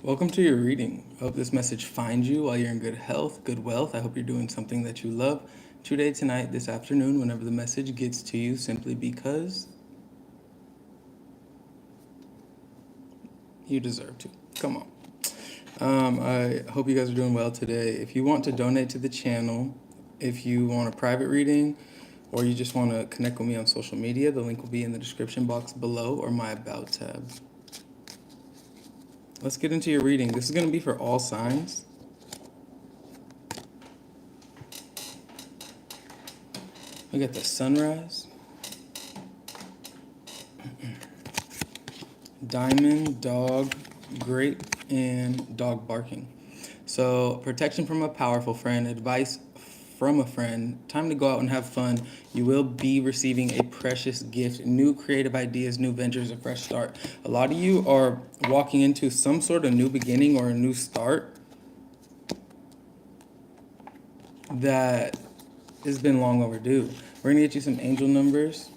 Welcome to your reading. I hope this message finds you while you're in good health, good wealth. I hope you're doing something that you love today, tonight, this afternoon, whenever the message gets to you, simply because you deserve to. Come on. I hope you guys are doing well today. If you want to donate to the channel, if you want a private reading, or you just want to connect with me on social media, the link will be in the description box below or my About tab. Let's get into your reading. This is going to be for all signs. We got the sunrise, diamond, dog, grape, and dog barking. So protection from a powerful friend, advice from a friend, time to go out and have fun. You will be receiving a precious gift, new creative ideas, new ventures, a fresh start. A lot of you are walking into some sort of new beginning or a new start that has been long overdue. We're going to get you some angel numbers,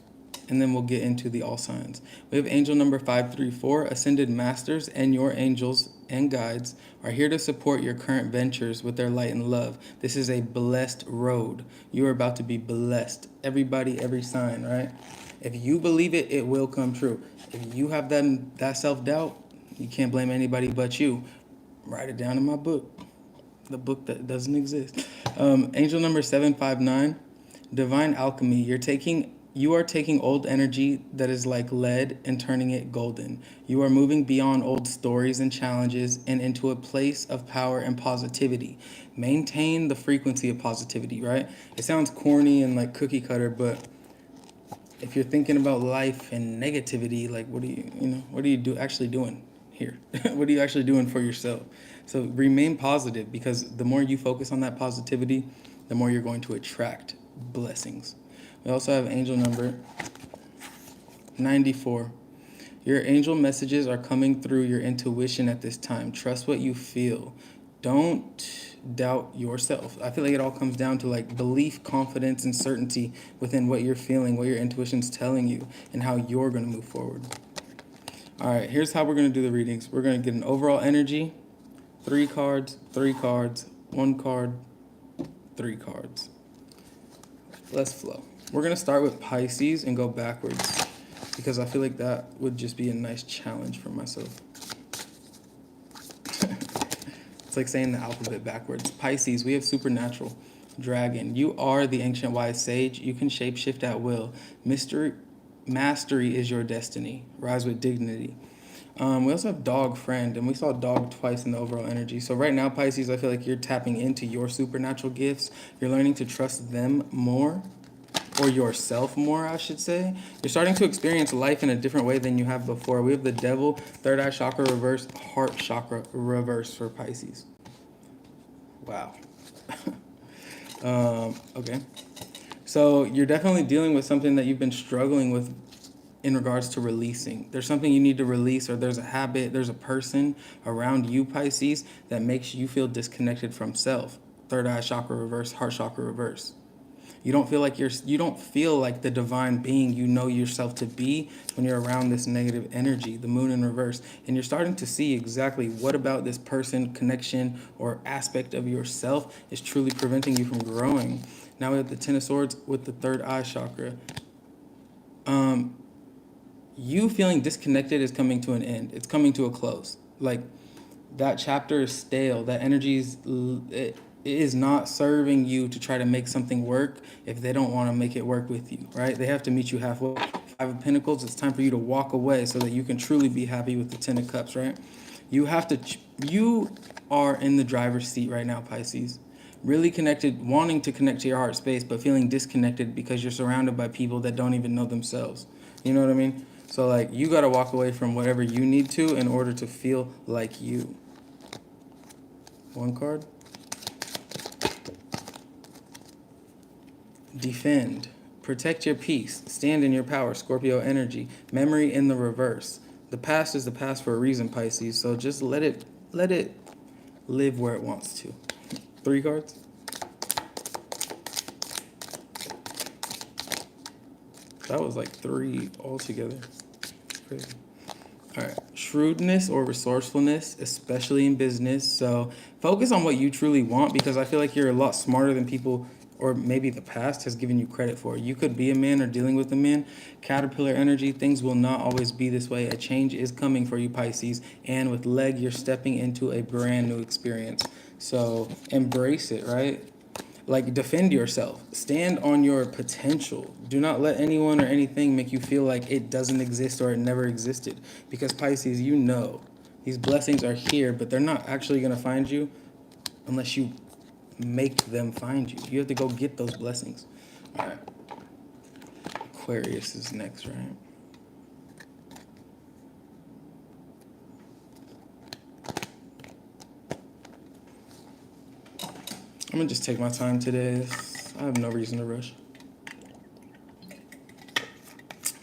and then we'll get into the all signs. We have angel number 534. Ascended masters and your angels and guides are here to support your current ventures with their light and love. This is a blessed road. You are about to be blessed. Everybody, every sign, right? If you believe it, it will come true. If you have that self-doubt, you can't blame anybody but you. Write it down in my book. The book that doesn't exist. Angel number 759, divine alchemy. You are taking old energy that is like lead and turning it golden. You are moving beyond old stories and challenges and into a place of power and positivity. Maintain the frequency of positivity, right? It sounds corny and like cookie cutter, but if you're thinking about life and negativity, like what are you actually doing here? What are you actually doing for yourself? So remain positive, because the more you focus on that positivity, the more you're going to attract blessings. We also have angel number 94. Your angel messages are coming through your intuition at this time. Trust what you feel. Don't doubt yourself. I feel like it all comes down to like belief, confidence, and certainty within what you're feeling, what your intuition's telling you, and how you're going to move forward. All right, here's how we're going to do the readings. We're going to get an overall energy, 3 cards, 1 card, 3 cards. Let's flow. We're going to start with Pisces and go backwards, because I feel like that would just be a nice challenge for myself. It's like saying the alphabet backwards. Pisces, we have supernatural. Dragon, you are the ancient wise sage. You can shapeshift at will. Mastery is your destiny. Rise with dignity. We also have dog friend, and we saw dog twice in the overall energy. So right now, Pisces, I feel like you're tapping into your supernatural gifts. You're learning to trust them more, or yourself more, I should say. You're starting to experience life in a different way than you have before. We have the devil, third eye chakra reverse, heart chakra reverse for Pisces. Wow. Okay. So you're definitely dealing with something that you've been struggling with in regards to releasing. There's something you need to release, or there's a habit, there's a person around you, Pisces, that makes you feel disconnected from self. Third eye chakra reverse, heart chakra reverse. You don't feel like the divine being you know yourself to be when you're around this negative energy, the moon in reverse. And you're starting to see exactly what about this person, connection, or aspect of yourself is truly preventing you from growing. Now we have the Ten of Swords with the third eye chakra. You feeling disconnected is coming to an end. It's coming to a close. Like, that chapter is stale. That energy is not serving you to try to make something work if they don't want to make it work with you, right? They have to meet you halfway. Five of Pentacles, it's time for you to walk away so that you can truly be happy with the Ten of Cups, right? You are in the driver's seat right now, Pisces. Really connected, wanting to connect to your heart space, but feeling disconnected because you're surrounded by people that don't even know themselves. You know what I mean? So like, you got to walk away from whatever you need to in order to feel like you. 1 card. Defend. Protect your peace. Stand in your power. Scorpio energy. Memory in the reverse. The past is the past for a reason, Pisces. So just let it live where it wants to. 3 cards. That was like 3 altogether. Crazy. All right. Shrewdness or resourcefulness, especially in business. So focus on what you truly want, because I feel like you're a lot smarter than people, or maybe the past has given you credit for. You could be a man or dealing with a man. Caterpillar energy, things will not always be this way. A change is coming for you, Pisces. And with leg, you're stepping into a brand new experience. So embrace it, right? Like, defend yourself. Stand on your potential. Do not let anyone or anything make you feel like it doesn't exist or it never existed. Because Pisces, you know, these blessings are here, but they're not actually going to find you unless you make them find you. You have to go get those blessings. All right. Aquarius is next, right? I'm going to just take my time today. I have no reason to rush.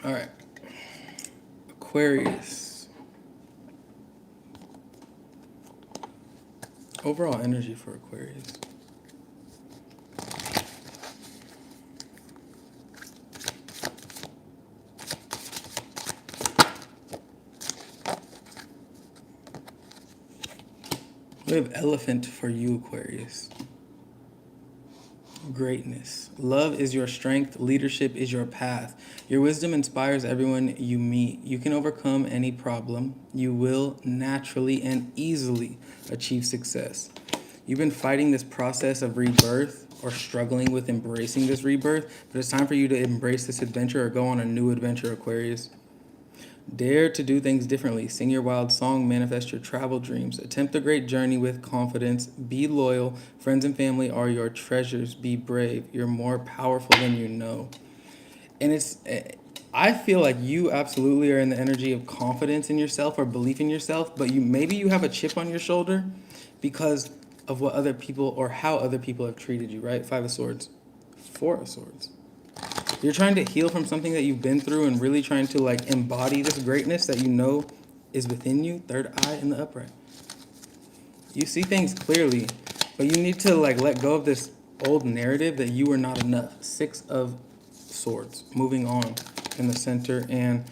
All right. Aquarius. Overall energy for Aquarius. We have Elephant for you, Aquarius. Greatness. Love is your strength. Leadership is your path. Your wisdom inspires everyone you meet. You can overcome any problem. You will naturally and easily achieve success. You've been fighting this process of rebirth or struggling with embracing this rebirth, but it's time for you to embrace this adventure or go on a new adventure, Aquarius. Dare to do things differently. Sing your wild song, manifest your travel dreams. Attempt a great journey with confidence. Be loyal. Friends and family are your treasures. Be brave. You're more powerful than you know. And I feel like you absolutely are in the energy of confidence in yourself or belief in yourself, but maybe you have a chip on your shoulder because of what other people or how other people have treated you, right? 5 of Swords. 4 of Swords. You're trying to heal from something that you've been through and really trying to like embody this greatness that you know is within you. 3rd eye in the upright. You see things clearly, but you need to like let go of this old narrative that you are not enough. 6 of Swords. Moving on in the center, and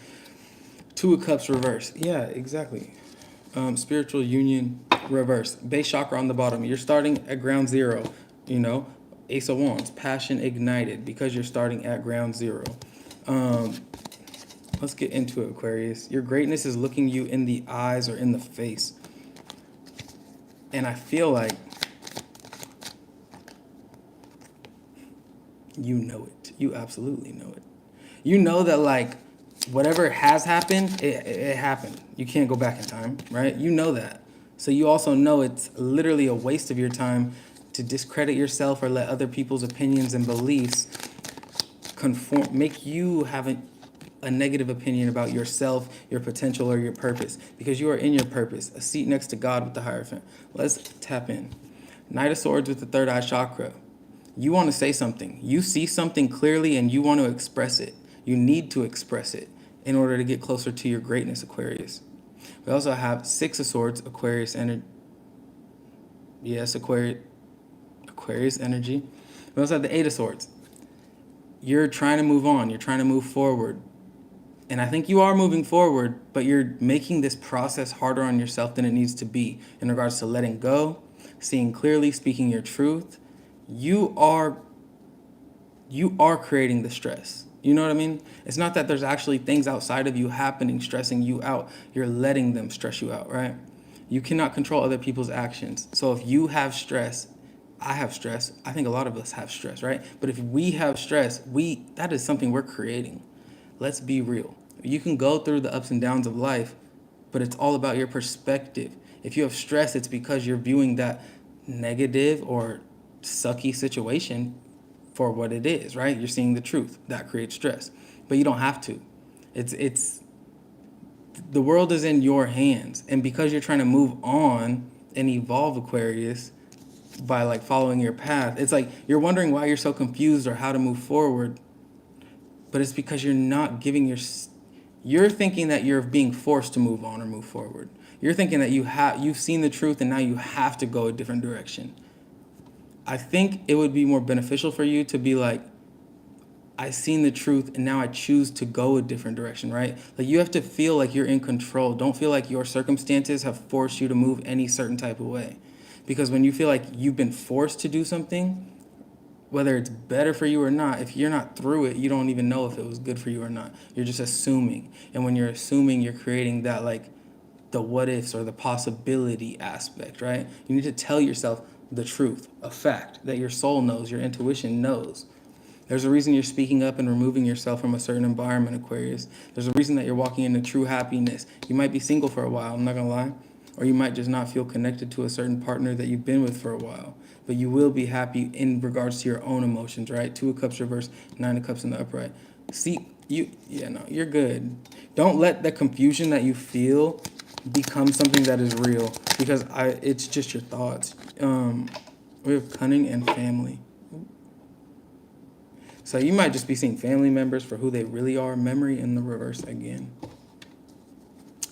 2 of Cups reverse. Yeah, exactly. Spiritual union reverse. Base chakra on the bottom. You're starting at ground zero, you know. Ace of Wands, passion ignited, because you're starting at ground zero. Let's get into it, Aquarius. Your greatness is looking you in the eyes or in the face. And I feel like you know it. You absolutely know it. You know that like whatever has happened, it happened. You can't go back in time, right? You know that. So you also know it's literally a waste of your time to discredit yourself or let other people's opinions and beliefs make you have a negative opinion about yourself, your potential, or your purpose, because you are in your purpose. A seat next to God with the Hierophant. Let's tap in. Knight of Swords with the 3rd eye chakra. You want to say something. You see something clearly and you want to express it. You need to express it in order to get closer to your greatness, Aquarius. We also have 6 of Swords, Aquarius energy. Yes, Aquarius energy. We also have the 8 of Swords. You're trying to move on. You're trying to move forward. And I think you are moving forward, but you're making this process harder on yourself than it needs to be in regards to letting go, seeing clearly, speaking your truth. You are creating the stress. You know what I mean? It's not that there's actually things outside of you happening, stressing you out. You're letting them stress you out, right? You cannot control other people's actions. So if you have stress, I have stress. I think a lot of us have stress, right? But if we have stress, that is something we're creating. Let's be real. You can go through the ups and downs of life, but it's all about your perspective. If you have stress, it's because you're viewing that negative or sucky situation for what it is, right? You're seeing the truth. That creates stress. But you don't have to. It's the world is in your hands. And because you're trying to move on and evolve, Aquarius, by like following your path, it's like you're wondering why you're so confused or how to move forward. But it's because you're not giving you're thinking that you're being forced to move on or move forward. You're thinking that you've seen the truth and now you have to go a different direction. I think it would be more beneficial for you to be like, I've seen the truth and now I choose to go a different direction, right? Like you have to feel like you're in control. Don't feel like your circumstances have forced you to move any certain type of way. Because when you feel like you've been forced to do something, whether it's better for you or not, if you're not through it, you don't even know if it was good for you or not. You're just assuming. And when you're assuming, you're creating that like the what ifs or the possibility aspect, right? You need to tell yourself the truth, a fact that your soul knows, your intuition knows. There's a reason you're speaking up and removing yourself from a certain environment, Aquarius. There's a reason that you're walking into true happiness. You might be single for a while, I'm not gonna lie. Or you might just not feel connected to a certain partner that you've been with for a while. But you will be happy in regards to your own emotions, right? 2 of Cups reversed, 9 of Cups in the upright. See, you're good. Don't let the confusion that you feel become something that is real, because it's just your thoughts. We have cunning and family. So you might just be seeing family members for who they really are. Memory in the reverse again.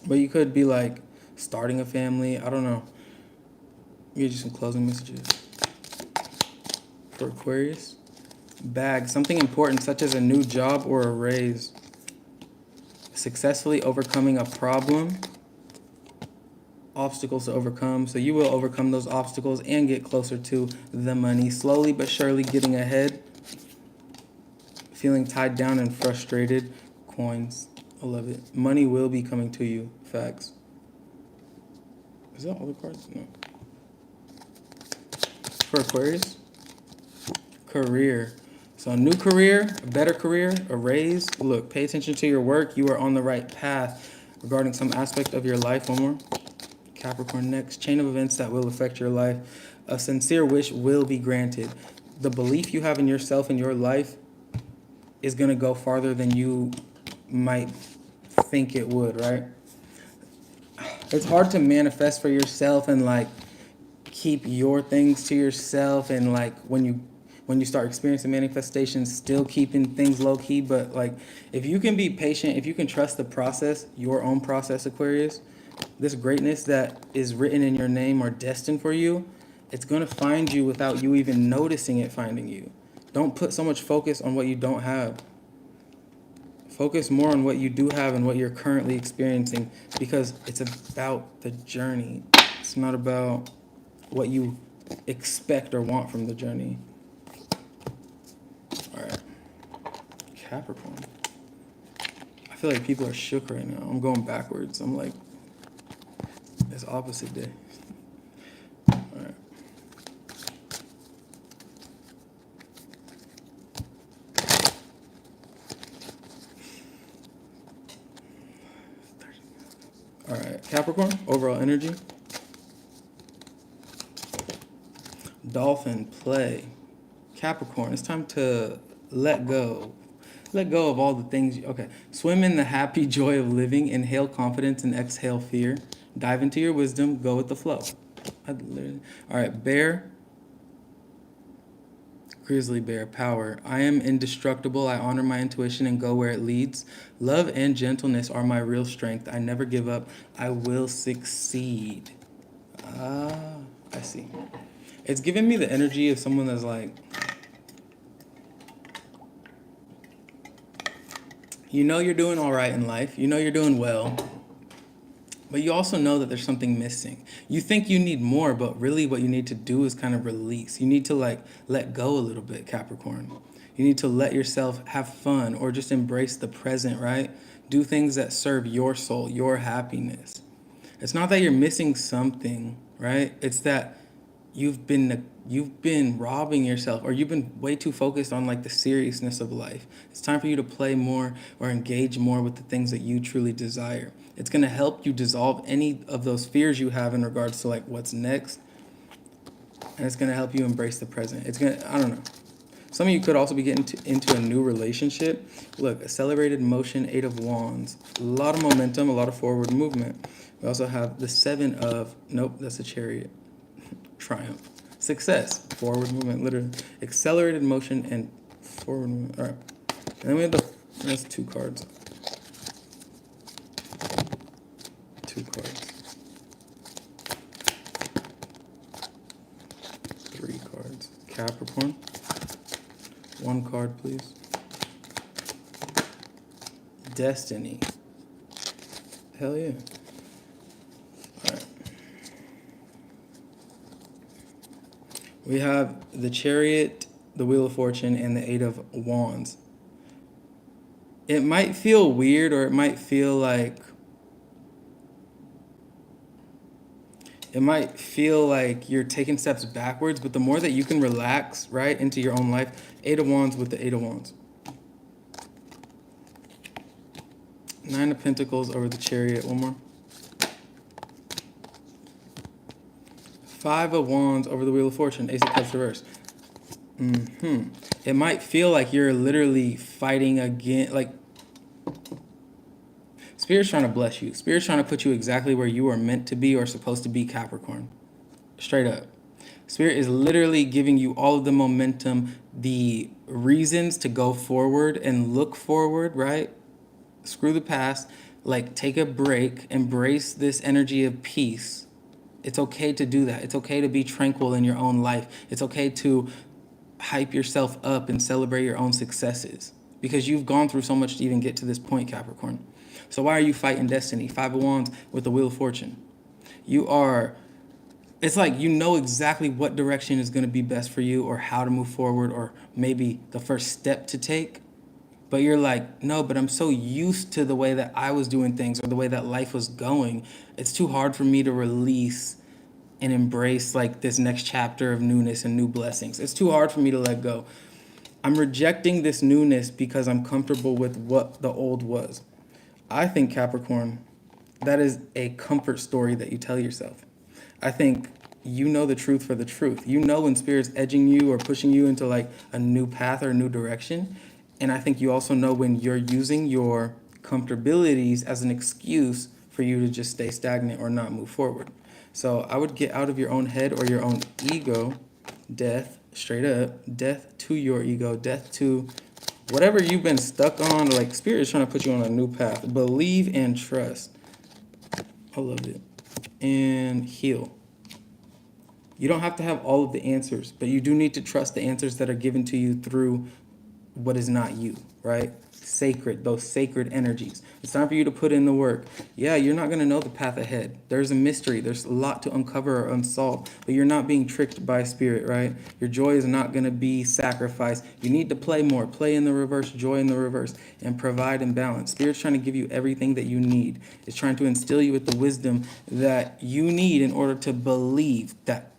But you could be like starting a family. I don't know. Give you some closing messages. For Aquarius. Bag. Something important such as a new job or a raise. Successfully overcoming a problem. Obstacles to overcome. So you will overcome those obstacles and get closer to the money. Slowly but surely getting ahead. Feeling tied down and frustrated. Coins. I love it. Money will be coming to you. Facts. Is that all the cards? No. For Aquarius. Career. So a new career, a better career, a raise. Look, pay attention to your work. You are on the right path regarding some aspect of your life. One more. Capricorn next. Chain of events that will affect your life. A sincere wish will be granted. The belief you have in yourself and your life is going to go farther than you might think it would, right? It's hard to manifest for yourself and like keep your things to yourself, and like when you start experiencing manifestations, still keeping things low key. But like if you can be patient, if you can trust the process, your own process, Aquarius, this greatness that is written in your name or destined for you, it's going to find you without you even noticing it finding you. Don't put so much focus on what you don't have. Focus more on what you do have and what you're currently experiencing, because it's about the journey. It's not about what you expect or want from the journey. All right. Capricorn. I feel like people are shook right now. I'm going backwards. I'm like, it's opposite day. All right. All right, Capricorn, overall energy. Dolphin, play. Capricorn, it's time to let go. Let go of all the things. Okay, swim in the happy joy of living. Inhale confidence and exhale fear. Dive into your wisdom. Go with the flow. All right, bear. Grizzly bear, power. I am indestructible. I honor my intuition and go where it leads. Love and gentleness are my real strength. I never give up. I will succeed. I see. It's giving me the energy of someone that's like, you know you're doing all right in life. You know you're doing well. But you also know that there's something missing. You think you need more, but really what you need to do is kind of release. You need to like let go a little bit, Capricorn. You need to let yourself have fun or just embrace the present, right? Do things that serve your soul, your happiness. It's not that you're missing something, right? It's that you've been robbing yourself, or you've been way too focused on like the seriousness of life. It's time for you to play more or engage more with the things that you truly desire. It's going to help you dissolve any of those fears you have in regards to like what's next, and it's going to help you embrace the present. It's going to, I don't know. Some of you could also be getting into a new relationship. Look, accelerated motion, 8 of Wands. A lot of momentum, a lot of forward movement. We also have the 7 of, nope, that's a Chariot. Triumph. Success. Forward movement, literally. Accelerated motion and forward movement. All right. And then we have that's 2 cards. 2 cards. 3 cards. Capricorn. 1 card, please. destiny. Hell yeah. All right. We have the Chariot, the Wheel of Fortune, and the Eight of Wands. It might feel weird, or it might feel like you're taking steps backwards, but the more that you can relax, right, into your own life. Eight of Wands with the Eight of Wands. Nine of Pentacles over the Chariot. One more. Five of Wands over the Wheel of Fortune. Ace of Cups reverse. It might feel like you're literally fighting again, like Spirit's trying to bless you. Spirit's trying to put you exactly where you are meant to be or supposed to be, Capricorn. Straight up. Spirit is literally giving you all of the momentum, the reasons to go forward and look forward, right? Screw the past. Like, take a break. Embrace this energy of peace. It's okay to do that. It's okay to be tranquil in your own life. It's okay to hype yourself up and celebrate your own successes, because you've gone through so much to even get to this point, Capricorn. So why are you fighting destiny? Five of Wands with the Wheel of Fortune. It's like you know exactly what direction is going to be best for you, or how to move forward, or maybe the first step to take. But you're like, no, but I'm so used to the way that I was doing things, or the way that life was going. It's too hard for me to release and embrace like this next chapter of newness and new blessings. It's too hard for me to let go. I'm rejecting this newness because I'm comfortable with what the old was. I think, Capricorn, that is a comfort story that you tell yourself. I think you know the truth for the truth. You know when Spirit's edging you or pushing you into like a new path or a new direction. And I think you also know when you're using your comfortabilities as an excuse for you to just stay stagnant or not move forward. So I would get out of your own head or your own ego. Death, straight up. Death to your ego. Death to whatever you've been stuck on. Like, Spirit is trying to put you on a new path. Believe and trust. I love it. And heal. You don't have to have all of the answers, but you do need to trust the answers that are given to you through what is not you, right? Sacred, those sacred energies. It's time for you to put in the work. Yeah, you're not going to know the path ahead. There's a mystery. There's a lot to uncover or unsolve, but you're not being tricked by Spirit, right? Your joy is not going to be sacrificed. You need to play more. Play in the reverse, joy in the reverse, and provide and balance. Spirit's trying to give you everything that you need. It's trying to instill you with the wisdom that you need in order to believe that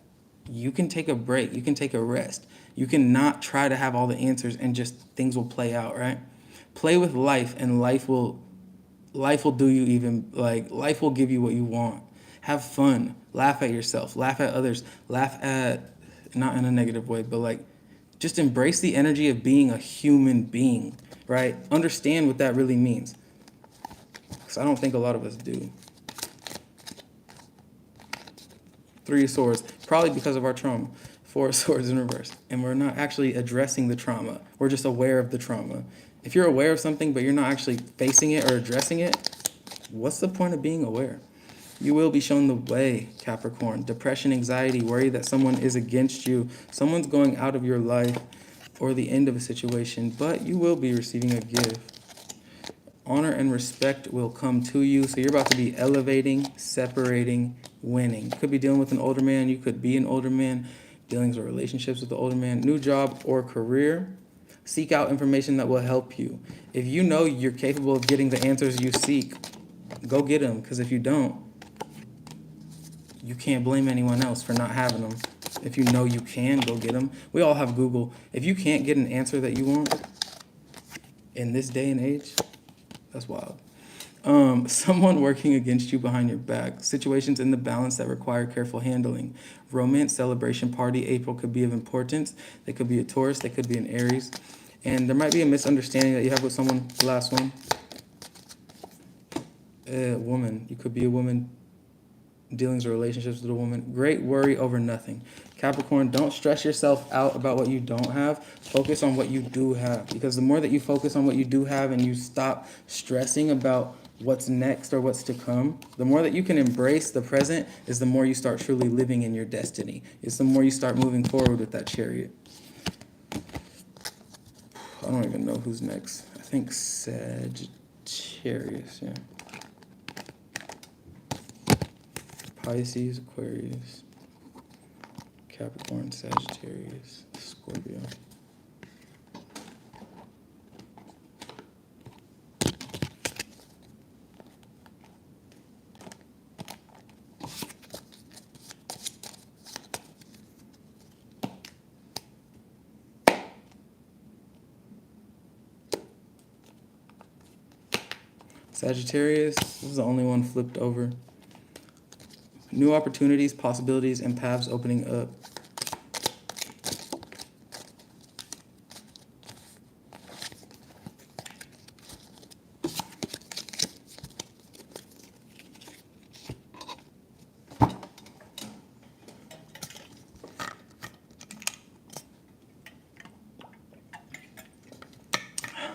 you can take a break. You can take a rest. You can not try to have all the answers and just things will play out, right? Play with life, and life will do you even, like, life will give you what you want. Have fun. Laugh at yourself. Laugh at others. Laugh at, not in a negative way, but like, just embrace the energy of being a human being, right? Understand what that really means. Because I don't think a lot of us do. Three of Swords, probably because of our trauma. Four of Swords in reverse. And we're not actually addressing the trauma. We're just aware of the trauma. If you're aware of something, but you're not actually facing it or addressing it, what's the point of being aware? You will be shown the way, Capricorn. Depression, anxiety, worry that someone is against you. Someone's going out of your life or the end of a situation, but you will be receiving a gift. Honor and respect will come to you. So you're about to be elevating, separating, winning. You could be dealing with an older man. You could be an older man. Dealings or relationships with the older man. New job or career. Seek out information that will help you. If you know you're capable of getting the answers you seek, go get them. Because if you don't, you can't blame anyone else for not having them. If you know you can, go get them. We all have Google. If you can't get an answer that you want in this day and age, that's wild. Someone working against you behind your back. Situations in the balance that require careful handling. Romance, celebration, party. April could be of importance. They could be a Taurus. They could be an Aries. And there might be a misunderstanding that you have with someone. The last one. A woman. You could be a woman. Dealings or relationships with a woman. Great worry over nothing. Capricorn, don't stress yourself out about what you don't have. Focus on what you do have. Because the more that you focus on what you do have and you stop stressing about what's next or what's to come, the more that you can embrace the present is the more you start truly living in your destiny. It's the more you start moving forward with that Chariot. I don't even know who's next. I think Sagittarius. Sagittarius, yeah. Pisces, Aquarius, Capricorn, Sagittarius, Scorpio. Sagittarius, this is the only one flipped over. New opportunities, possibilities, and paths opening up.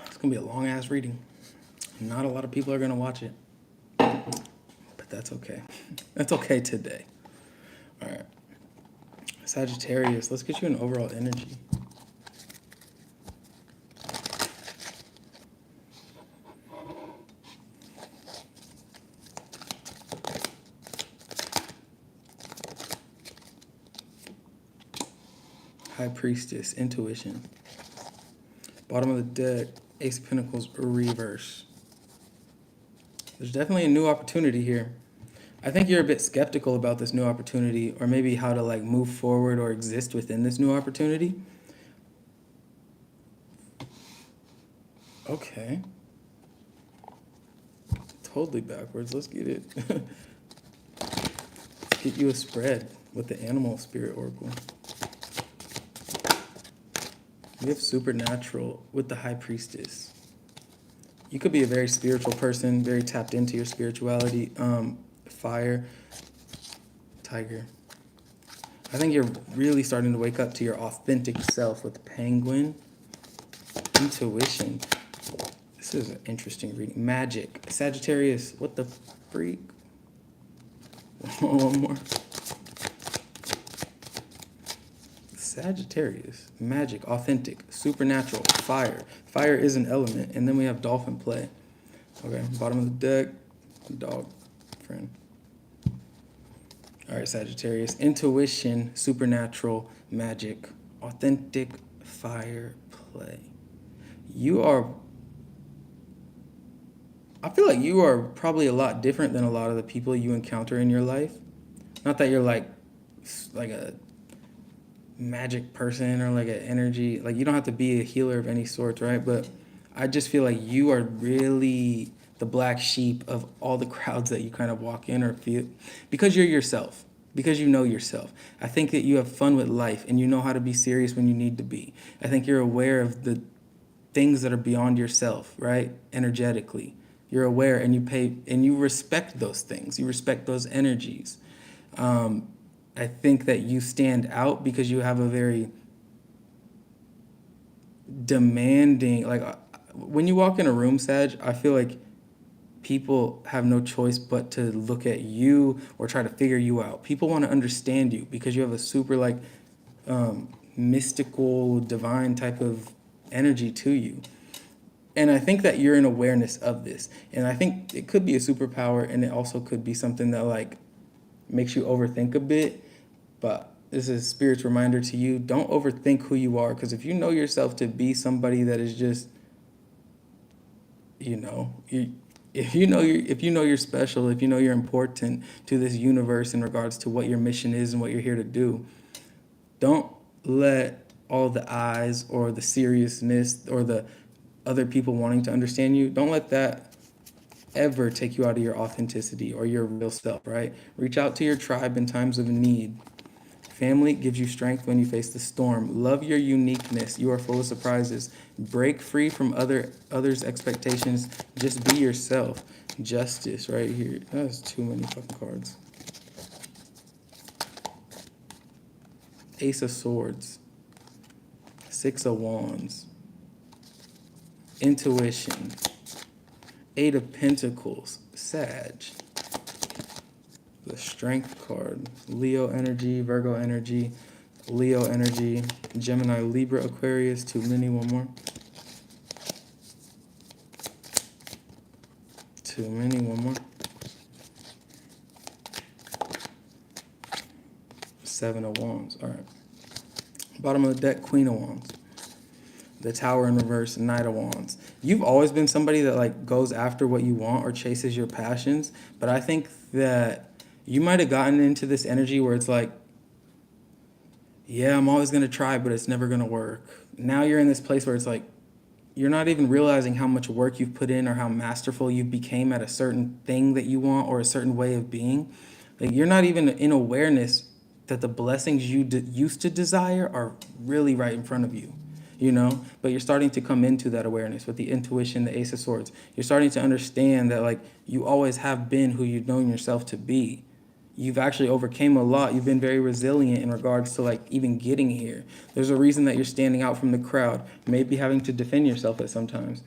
It's going to be a long-ass reading. Not a lot of people are going to watch it. But that's okay. That's okay today. All right. Sagittarius, let's get you an overall energy. High Priestess, intuition. Bottom of the deck, Ace of Pentacles, reverse. There's definitely a new opportunity here. I think you're a bit skeptical about this new opportunity, or maybe how to like move forward or exist within this new opportunity. Okay. Totally backwards. Let's get it. Let's get you a spread with the Animal Spirit Oracle. We have Supernatural with the High Priestess. You could be a very spiritual person, very tapped into your spirituality. Fire, Tiger. I think you're really starting to wake up to your authentic self with the Penguin. Intuition. This is an interesting reading. Magic. Sagittarius. What the freak? One more. Sagittarius. Magic. Authentic. Supernatural. Fire. Fire is an element. And then we have Dolphin play. Okay. Bottom of the deck. Dog. Friend. All right, Sagittarius. Intuition. Supernatural. Magic. Authentic. Fire. Play. You are... I feel like you are probably a lot different than a lot of the people you encounter in your life. Not that you're like a magic person or like an energy, like you don't have to be a healer of any sort, right? But I just feel like you are really the black sheep of all the crowds that you kind of walk in or feel, because you're yourself, because you know yourself. I think that you have fun with life and you know how to be serious when you need to be. I think you're aware of the things that are beyond yourself, right? Energetically. You're aware and you pay and you respect those things. You respect those energies. I think that you stand out because you have a very demanding, like when you walk in a room, Sag, I feel like people have no choice but to look at you or try to figure you out. People want to understand you because you have a super like mystical, divine type of energy to you. And I think that you're in awareness of this. And I think it could be a superpower, and it also could be something that like makes you overthink a bit. But this is a spirit's reminder to you, don't overthink who you are, because if you know yourself to be somebody that is just, if you know you're special, if you know you're important to this universe in regards to what your mission is and what you're here to do, don't let all the eyes or the seriousness or the other people wanting to understand you, don't let that ever take you out of your authenticity or your real self, right? Reach out to your tribe in times of need. Family gives you strength when you face the storm. Love your uniqueness. You are full of surprises. Break free from others' expectations. Just be yourself. Justice right here. That's too many fucking cards. Ace of Swords. Six of Wands. Intuition. Eight of Pentacles. Sag. The Strength card. Leo energy, Virgo energy, Leo energy, Gemini, Libra, Aquarius, too many, one more. too many. One more. 7 of Wands. All right. Bottom of the deck, Queen of Wands. The Tower in reverse, Knight of Wands. You've always been somebody that like goes after what you want or chases your passions, but I think that you might have gotten into this energy where it's like, yeah, I'm always going to try, but it's never going to work. Now you're in this place where it's like, you're not even realizing how much work you've put in or how masterful you became at a certain thing that you want or a certain way of being. Like, you're not even in awareness that the blessings you used to desire are really right in front of you, you know? But you're starting to come into that awareness with the intuition, the Ace of Swords. You're starting to understand that, like, you always have been who you've known yourself to be. You've actually overcame a lot. You've been very resilient in regards to like even getting here. There's a reason that you're standing out from the crowd, maybe having to defend yourself at sometimes.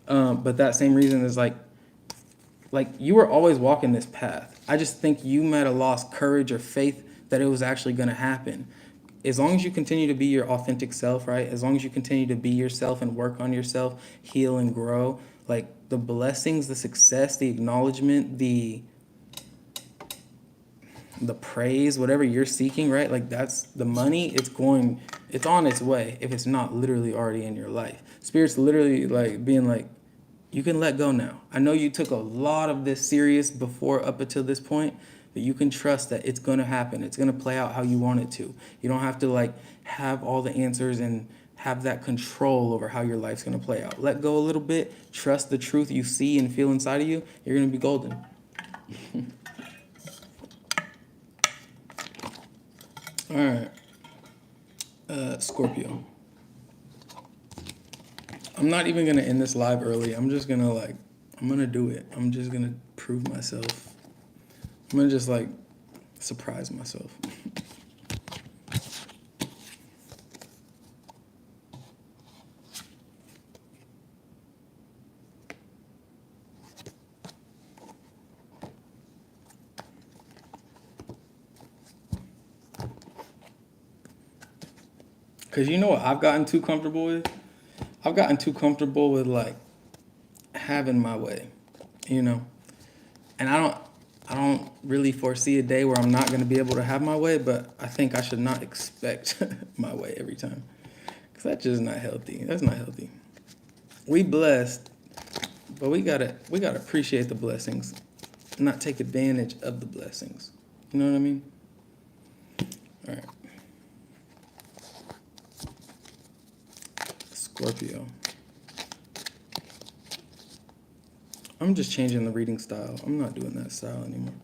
But that same reason is like you were always walking this path. I just think you might have lost courage or faith that it was actually going to happen. As long as you continue to be your authentic self, right? As long as you continue to be yourself and work on yourself, heal and grow, like the blessings, the success, the acknowledgement, the praise, whatever you're seeking, right? Like that's the money, it's on its way if it's not literally already in your life. Spirit's literally like being like, you can let go now. I know you took a lot of this serious before up until this point, but you can trust that it's going to happen. It's going to play out how you want it to. You don't have to like have all the answers and have that control over how your life's going to play out. Let go a little bit. Trust the truth you see and feel inside of you. You're going to be golden. All right, Scorpio. I'm not even going to end this live early. I'm just going to I'm going to do it. I'm just going to prove myself. I'm going to just surprise myself. Because you know what I've gotten too comfortable with? I've gotten too comfortable with having my way, you know? And I don't really foresee a day where I'm not going to be able to have my way, but I think I should not expect my way every time. Because that's just not healthy. That's not healthy. We blessed, but we gotta appreciate the blessings, not take advantage of the blessings. You know what I mean? All right. Scorpio. I'm just changing the reading style. I'm not doing that style anymore.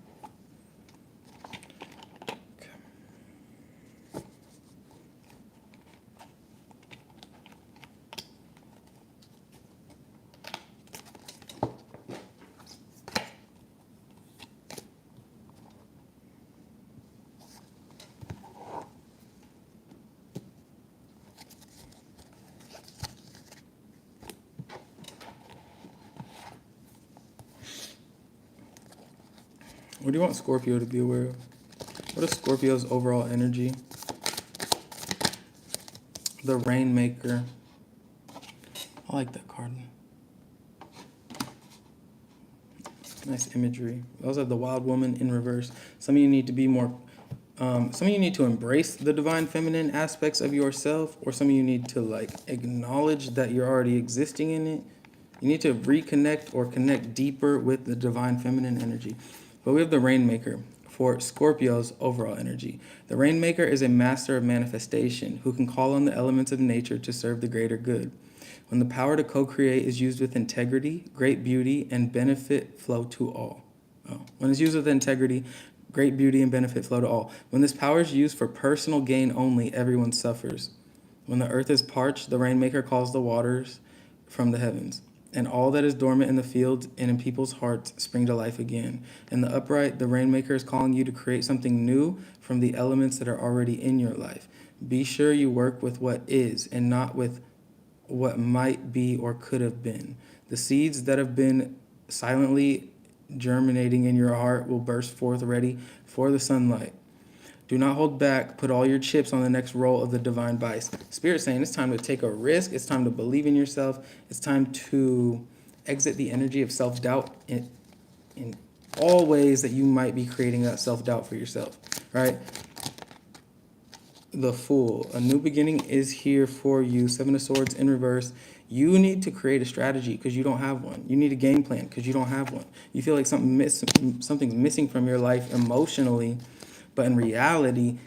Okay. What do you want Scorpio to be aware of? What is Scorpio's overall energy? The Rainmaker. I like that card. Nice imagery. We also have the Wild Woman in reverse. Some of you need to be more... some of you need to embrace the divine feminine aspects of yourself, or some of you need to acknowledge that you're already existing in it. You need to reconnect or connect deeper with the divine feminine energy. But we have the Rainmaker for Scorpio's overall energy. The Rainmaker is a master of manifestation who can call on the elements of nature to serve the greater good. When the power to co-create is used with integrity, great beauty, and benefit flow to all. When it's used with integrity, great beauty, and benefit flow to all. When this power is used for personal gain only, everyone suffers. When the earth is parched, the Rainmaker calls the waters from the heavens, and all that is dormant in the fields and in people's hearts spring to life again. In the upright, the Rainmaker is calling you to create something new from the elements that are already in your life. Be sure you work with what is and not with what might be or could have been. The seeds that have been silently germinating in your heart will burst forth ready for the sunlight. Do not hold back. Put all your chips on the next roll of the divine vice. Spirit saying it's time to take a risk. It's time to believe in yourself. It's time to Exit the energy of self-doubt in all ways that you might be creating that self-doubt for yourself, right? The Fool. A new beginning is here for you. Seven of Swords in reverse. You need to create a strategy because you don't have one. You need a game plan because you don't have one. You feel like something's missing from your life emotionally, but in reality,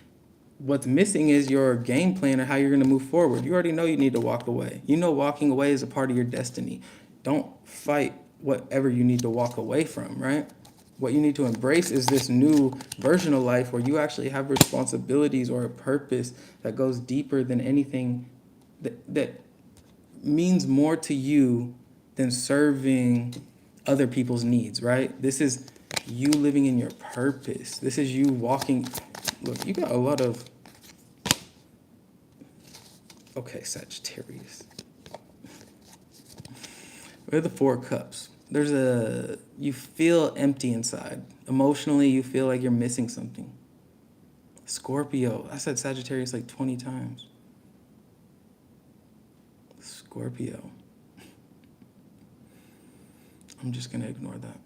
what's missing is your game plan or how you're going to move forward. You already know you need to walk away. You know walking away is a part of your destiny. Don't fight whatever you need to walk away from, right? What you need to embrace is this new version of life where you actually have responsibilities or a purpose that goes deeper than anything that means more to you than serving other people's needs, right? This is you living in your purpose. This is you walking. Look, you got a lot of... Okay, Sagittarius. We're the Four of Cups. You feel empty inside. Emotionally, you feel like you're missing something. Scorpio. I said Sagittarius like 20 times. Scorpio. I'm just going to ignore that.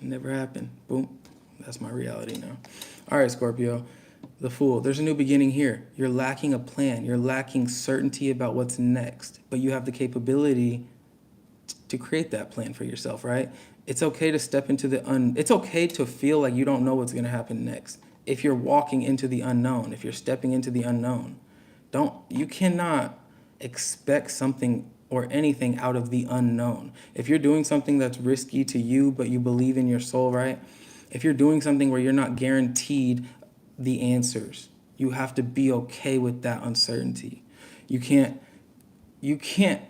It never happened. Boom. That's my reality now. All right, Scorpio. The Fool. There's a new beginning here. You're lacking a plan. You're lacking certainty about what's next. But you have the capability to create that plan for yourself, right? It's okay to step into it's okay to feel like you don't know what's going to happen next. If you're walking into the unknown, if you're stepping into the unknown, you cannot expect something or anything out of the unknown. If you're doing something that's risky to you, but you believe in your soul, right? If you're doing something where you're not guaranteed the answers, you have to be okay with that uncertainty. You can't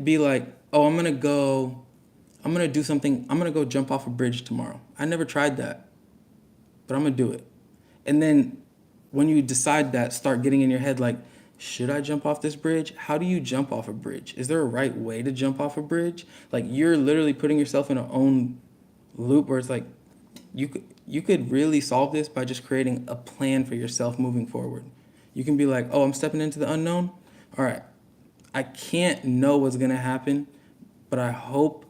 be like, oh, I'm going to do something. I'm going to go jump off a bridge tomorrow. I never tried that, but I'm going to do it. And then when you decide that, start getting in your head like, should I jump off this bridge? How do you jump off a bridge? Is there a right way to jump off a bridge? Like, you're literally putting yourself in a own loop where it's like, you could really solve this by just creating a plan for yourself moving forward. You can be like, oh, I'm stepping into the unknown. All right. I can't know what's going to happen, but I hope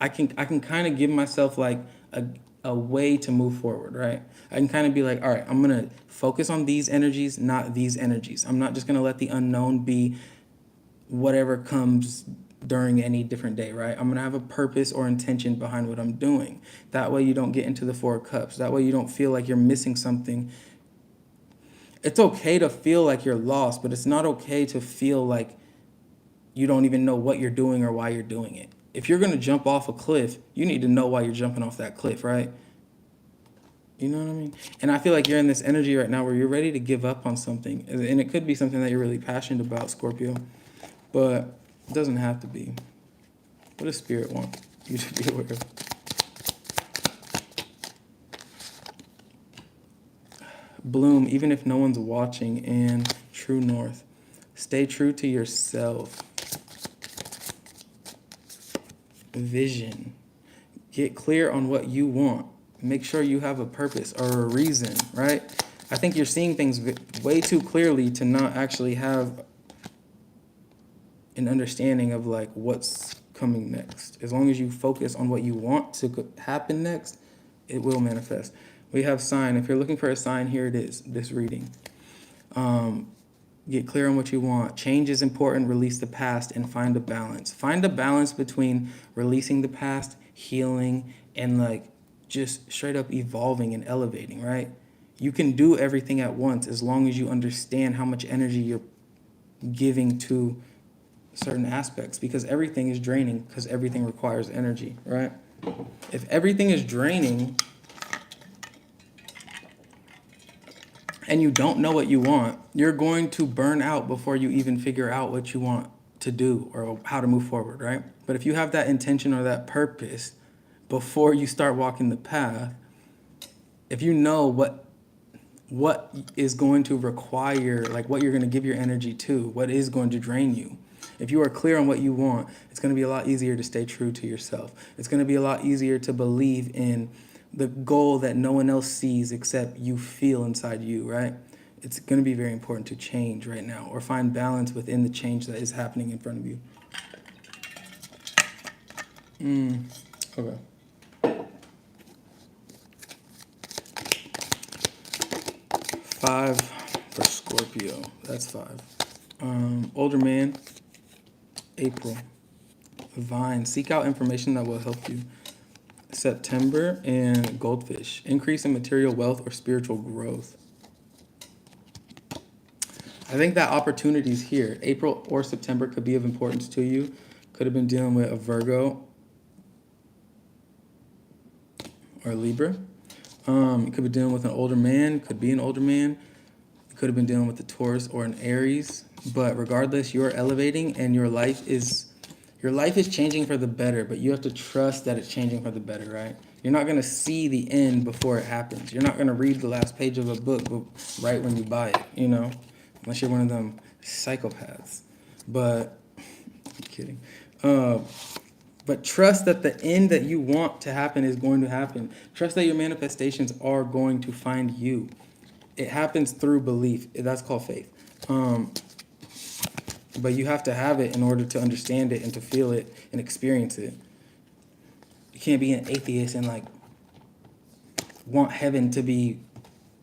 I can kind of give myself like a way to move forward, right? I can kind of be like, all right, I'm going to focus on these energies, not these energies. I'm not just going to let the unknown be whatever comes during any different day, right? I'm going to have a purpose or intention behind what I'm doing. That way you don't get into the Four of Cups. That way you don't feel like you're missing something. It's okay to feel like you're lost, but it's not okay to feel like you don't even know what you're doing or why you're doing it. If you're going to jump off a cliff, you need to know why you're jumping off that cliff, right? You know what I mean? And I feel like you're in this energy right now where you're ready to give up on something. And it could be something that you're really passionate about, Scorpio. But it doesn't have to be. What does Spirit want you to be aware of? Bloom, even if no one's watching, and True North. Stay true to yourself. Vision. Get clear on what you want. Make sure you have a purpose or a reason, right? I think you're seeing things way too clearly to not actually have an understanding of like what's coming next. As long as you focus on what you want to happen next, it will manifest. We have sign. If you're looking for a sign, here it is, this reading. Get clear on what you want. Change is important. Release the past and find a balance. Find a balance between releasing the past, healing, and like just straight up evolving and elevating, right? You can do everything at once as long as you understand how much energy you're giving to certain aspects, because everything is draining because everything requires energy, right? If everything is draining and you don't know what you want, you're going to burn out before you even figure out what you want to do or how to move forward, right? But if you have that intention or that purpose before you start walking the path, if you know what is going to require, like what you're going to give your energy to, what is going to drain you, if you are clear on what you want, it's going to be a lot easier to stay true to yourself. It's going to be a lot easier to believe in the goal that no one else sees except you feel inside you, right? It's going to be very important to change right now or find balance within the change that is happening in front of you. Okay. Five for Scorpio. That's 5. Older man, April. Vine. Seek out information that will help you. September and Goldfish. Increase in material wealth or spiritual growth. I think that opportunity is here. April or September could be of importance to you. Could have been dealing with a Virgo or a Libra. You could be dealing with an older man. Could be an older man. You could have been dealing with a Taurus or an Aries. But regardless, you're elevating and your life is changing for the better. But you have to trust that it's changing for the better, right? You're not going to see the end before it happens. You're not going to read the last page of a book right when you buy it, you know? Unless you're one of them psychopaths. But, I'm kidding. But trust that the end that you want to happen is going to happen. Trust that your manifestations are going to find you. It happens through belief. That's called faith. But you have to have it in order to understand it and to feel it and experience it. You can't be an atheist and like want heaven to be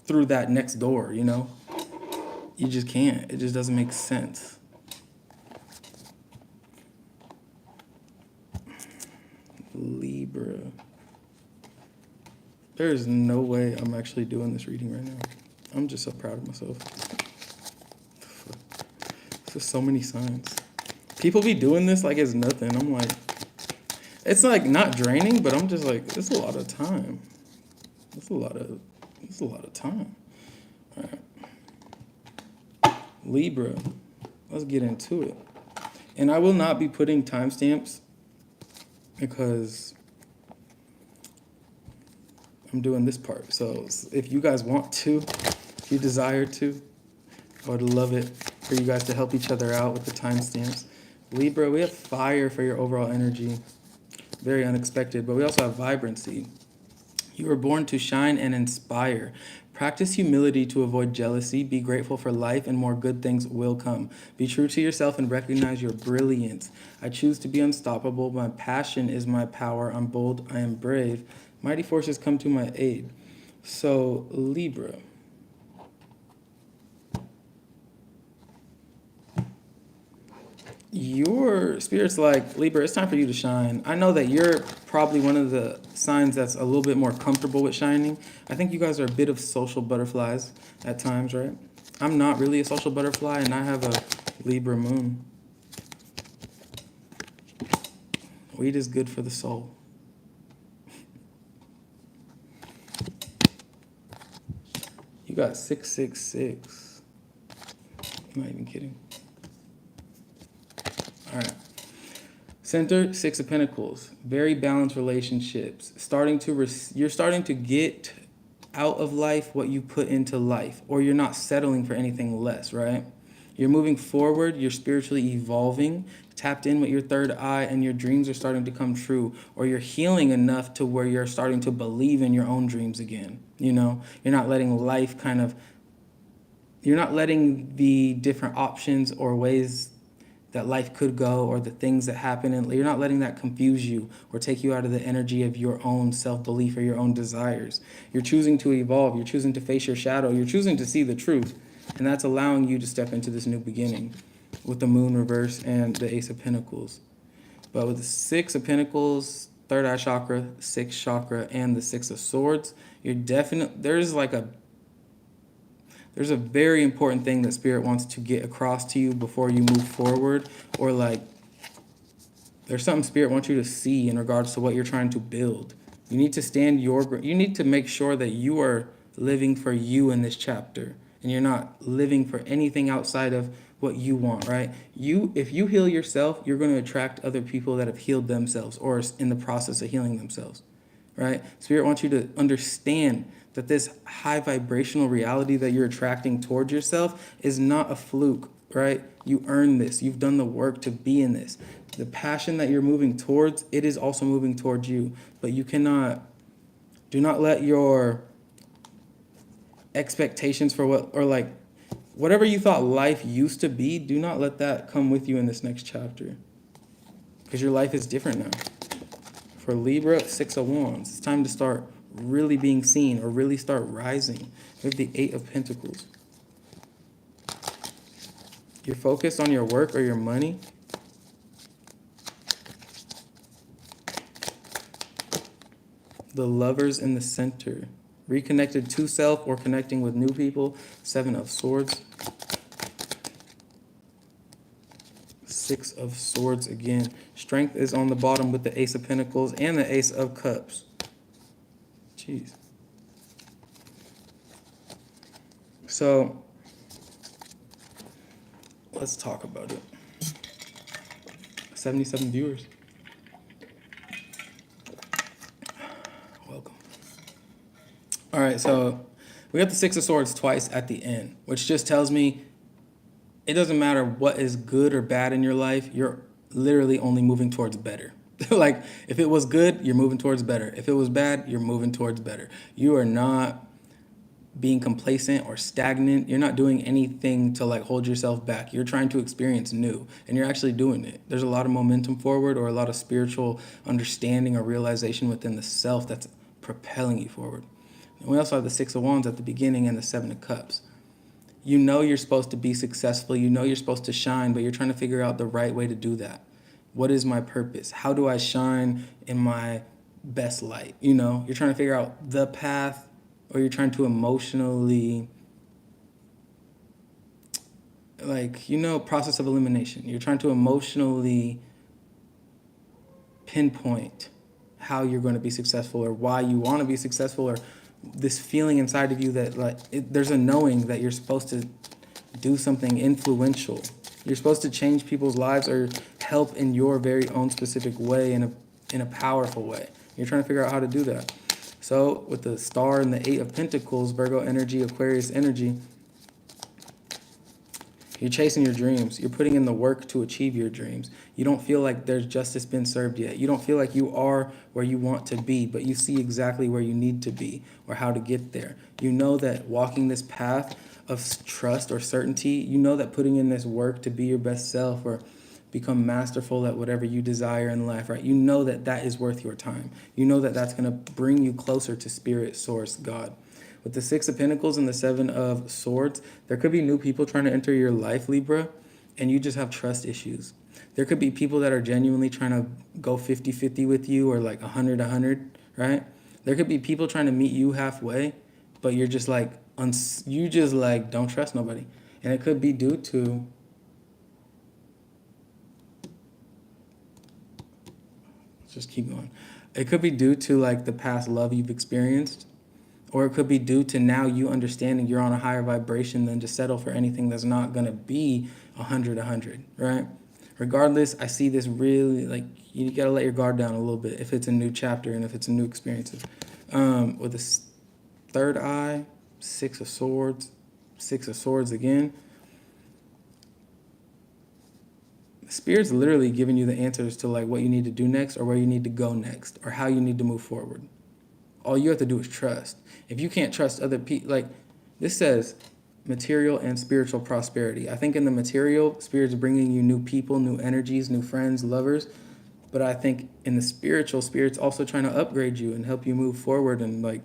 through that next door, you know? You just can't. It just doesn't make sense. Libra. There is no way I'm actually doing this reading right now. I'm just so proud of myself. There's so many signs. People be doing this like it's nothing. I'm like, it's like not draining, but I'm just like, it's a lot of time. It's a lot of time. All right. Libra, let's get into it. And I will not be putting timestamps because I'm doing this part. So if you guys want to, if you desire to, I would love it for you guys to help each other out with the timestamps. Libra, we have fire for your overall energy. Very unexpected, but we also have vibrancy. You were born to shine and inspire. Practice humility to avoid jealousy. Be grateful for life and more good things will come. Be true to yourself and recognize your brilliance. I choose to be unstoppable. My passion is my power. I'm bold. I am brave. Mighty forces come to my aid. So, Libra. Your spirit's like, Libra, it's time for you to shine. I know that you're probably one of the signs that's a little bit more comfortable with shining. I think you guys are a bit of social butterflies at times, right? I'm not really a social butterfly, and I have a Libra moon. Weed is good for the soul. You got 666. I'm not even kidding. All right. Center, 6 of Pentacles. Very balanced relationships. You're starting to get out of life what you put into life, or you're not settling for anything less, right? You're moving forward. You're spiritually evolving, tapped in with your third eye, and your dreams are starting to come true, or you're healing enough to where you're starting to believe in your own dreams again. You know, you're not letting life you're not letting the different options or ways that life could go or the things that happen, and you're not letting that confuse you or take you out of the energy of your own self-belief or your own desires. You're choosing to evolve. You're choosing to face your shadow. You're choosing to see the truth, and that's allowing you to step into this new beginning with the moon reverse and the Ace of Pentacles. But with the 6 of Pentacles, third eye chakra, 6th chakra, and the 6 of Swords, there's a very important thing that Spirit wants to get across to you before you move forward, or like there's something Spirit wants you to see in regards to what you're trying to build. You need to you need to make sure that you are living for you in this chapter, and you're not living for anything outside of what you want, right? If you heal yourself, you're going to attract other people that have healed themselves or in the process of healing themselves, right? Spirit wants you to understand that this high vibrational reality that you're attracting towards yourself is not a fluke, right? You earn this. You've done the work to be in this. The passion that you're moving towards, it is also moving towards you. But do not let your expectations for whatever you thought life used to be, do not let that come with you in this next chapter. Because your life is different now. For Libra, Six of Wands. It's time to start really being seen or really start rising. We have the Eight of Pentacles. You're focused on your work or your money. The Lovers in the center. Reconnected to self or connecting with new people. Seven of Swords. Six of Swords again. Strength is on the bottom with the Ace of Pentacles and the Ace of Cups. Jeez. So, let's talk about it. 77 viewers. Welcome. All right, so we got the Six of Swords twice at the end, which just tells me it doesn't matter what is good or bad in your life. You're literally only moving towards better. Like, if it was good, you're moving towards better. If it was bad, you're moving towards better. You are not being complacent or stagnant. You're not doing anything to like hold yourself back. You're trying to experience new, and you're actually doing it. There's a lot of momentum forward, or a lot of spiritual understanding or realization within the self that's propelling you forward. And we also have the Six of Wands at the beginning and the Seven of Cups. You know you're supposed to be successful. You know you're supposed to shine, but you're trying to figure out the right way to do that. What is my purpose? How do I shine in my best light? You know, you're trying to figure out the path, or you're trying to emotionally, like, you know, process of elimination. You're trying to emotionally pinpoint how you're going to be successful, or why you want to be successful, or this feeling inside of you that like there's a knowing that you're supposed to do something influential. You're supposed to change people's lives or help in your very own specific way, in a powerful way. You're trying to figure out how to do that. So with the Star and the Eight of Pentacles, Virgo energy, Aquarius energy, you're chasing your dreams. You're putting in the work to achieve your dreams. You don't feel like there's justice been served yet. You don't feel like you are where you want to be, but you see exactly where you need to be or how to get there. You know that walking this path of trust or certainty, you know that putting in this work to be your best self or become masterful at whatever you desire in life, right? You know that that is worth your time. You know that that's going to bring you closer to Spirit, Source, God. With the Six of Pentacles and the Seven of Swords, there could be new people trying to enter your life, Libra, and you just have trust issues. There could be people that are genuinely trying to go 50-50 with you, or like 100-100, right? There could be people trying to meet you halfway, but you're just like, you just like don't trust nobody. And it could be due to just keep going. It could be due to like the past love you've experienced, or it could be due to now you understanding you're on a higher vibration than to settle for anything that's not going to be 100-100, right? Regardless, I see this really, like, you got to let your guard down a little bit if it's a new chapter and if it's a new experience. With the third eye, Six of Swords again. Spirit's literally giving you the answers to like what you need to do next, or where you need to go next, or how you need to move forward. All you have to do is trust. If you can't trust other people, like this says material and spiritual prosperity. I think in the material, Spirit's bringing you new people, new energies, new friends, lovers. But I think in the spiritual, Spirit's also trying to upgrade you and help you move forward and like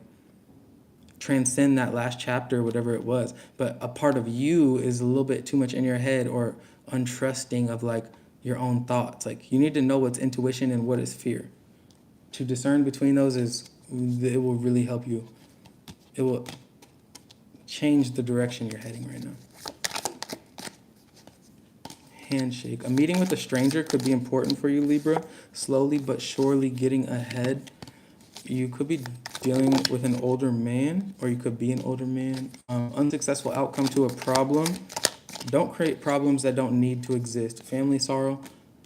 transcend that last chapter, whatever it was. But a part of you is a little bit too much in your head, or untrusting of like your own thoughts. Like you need to know what's intuition and what is fear. To discern between those it will really help you. It will change the direction you're heading right now. Handshake. A meeting with a stranger could be important for you, Libra. Slowly but surely getting ahead. You could be dealing with an older man, or you could be an older man. Unsuccessful outcome to a problem. Don't create problems that don't need to exist. Family sorrow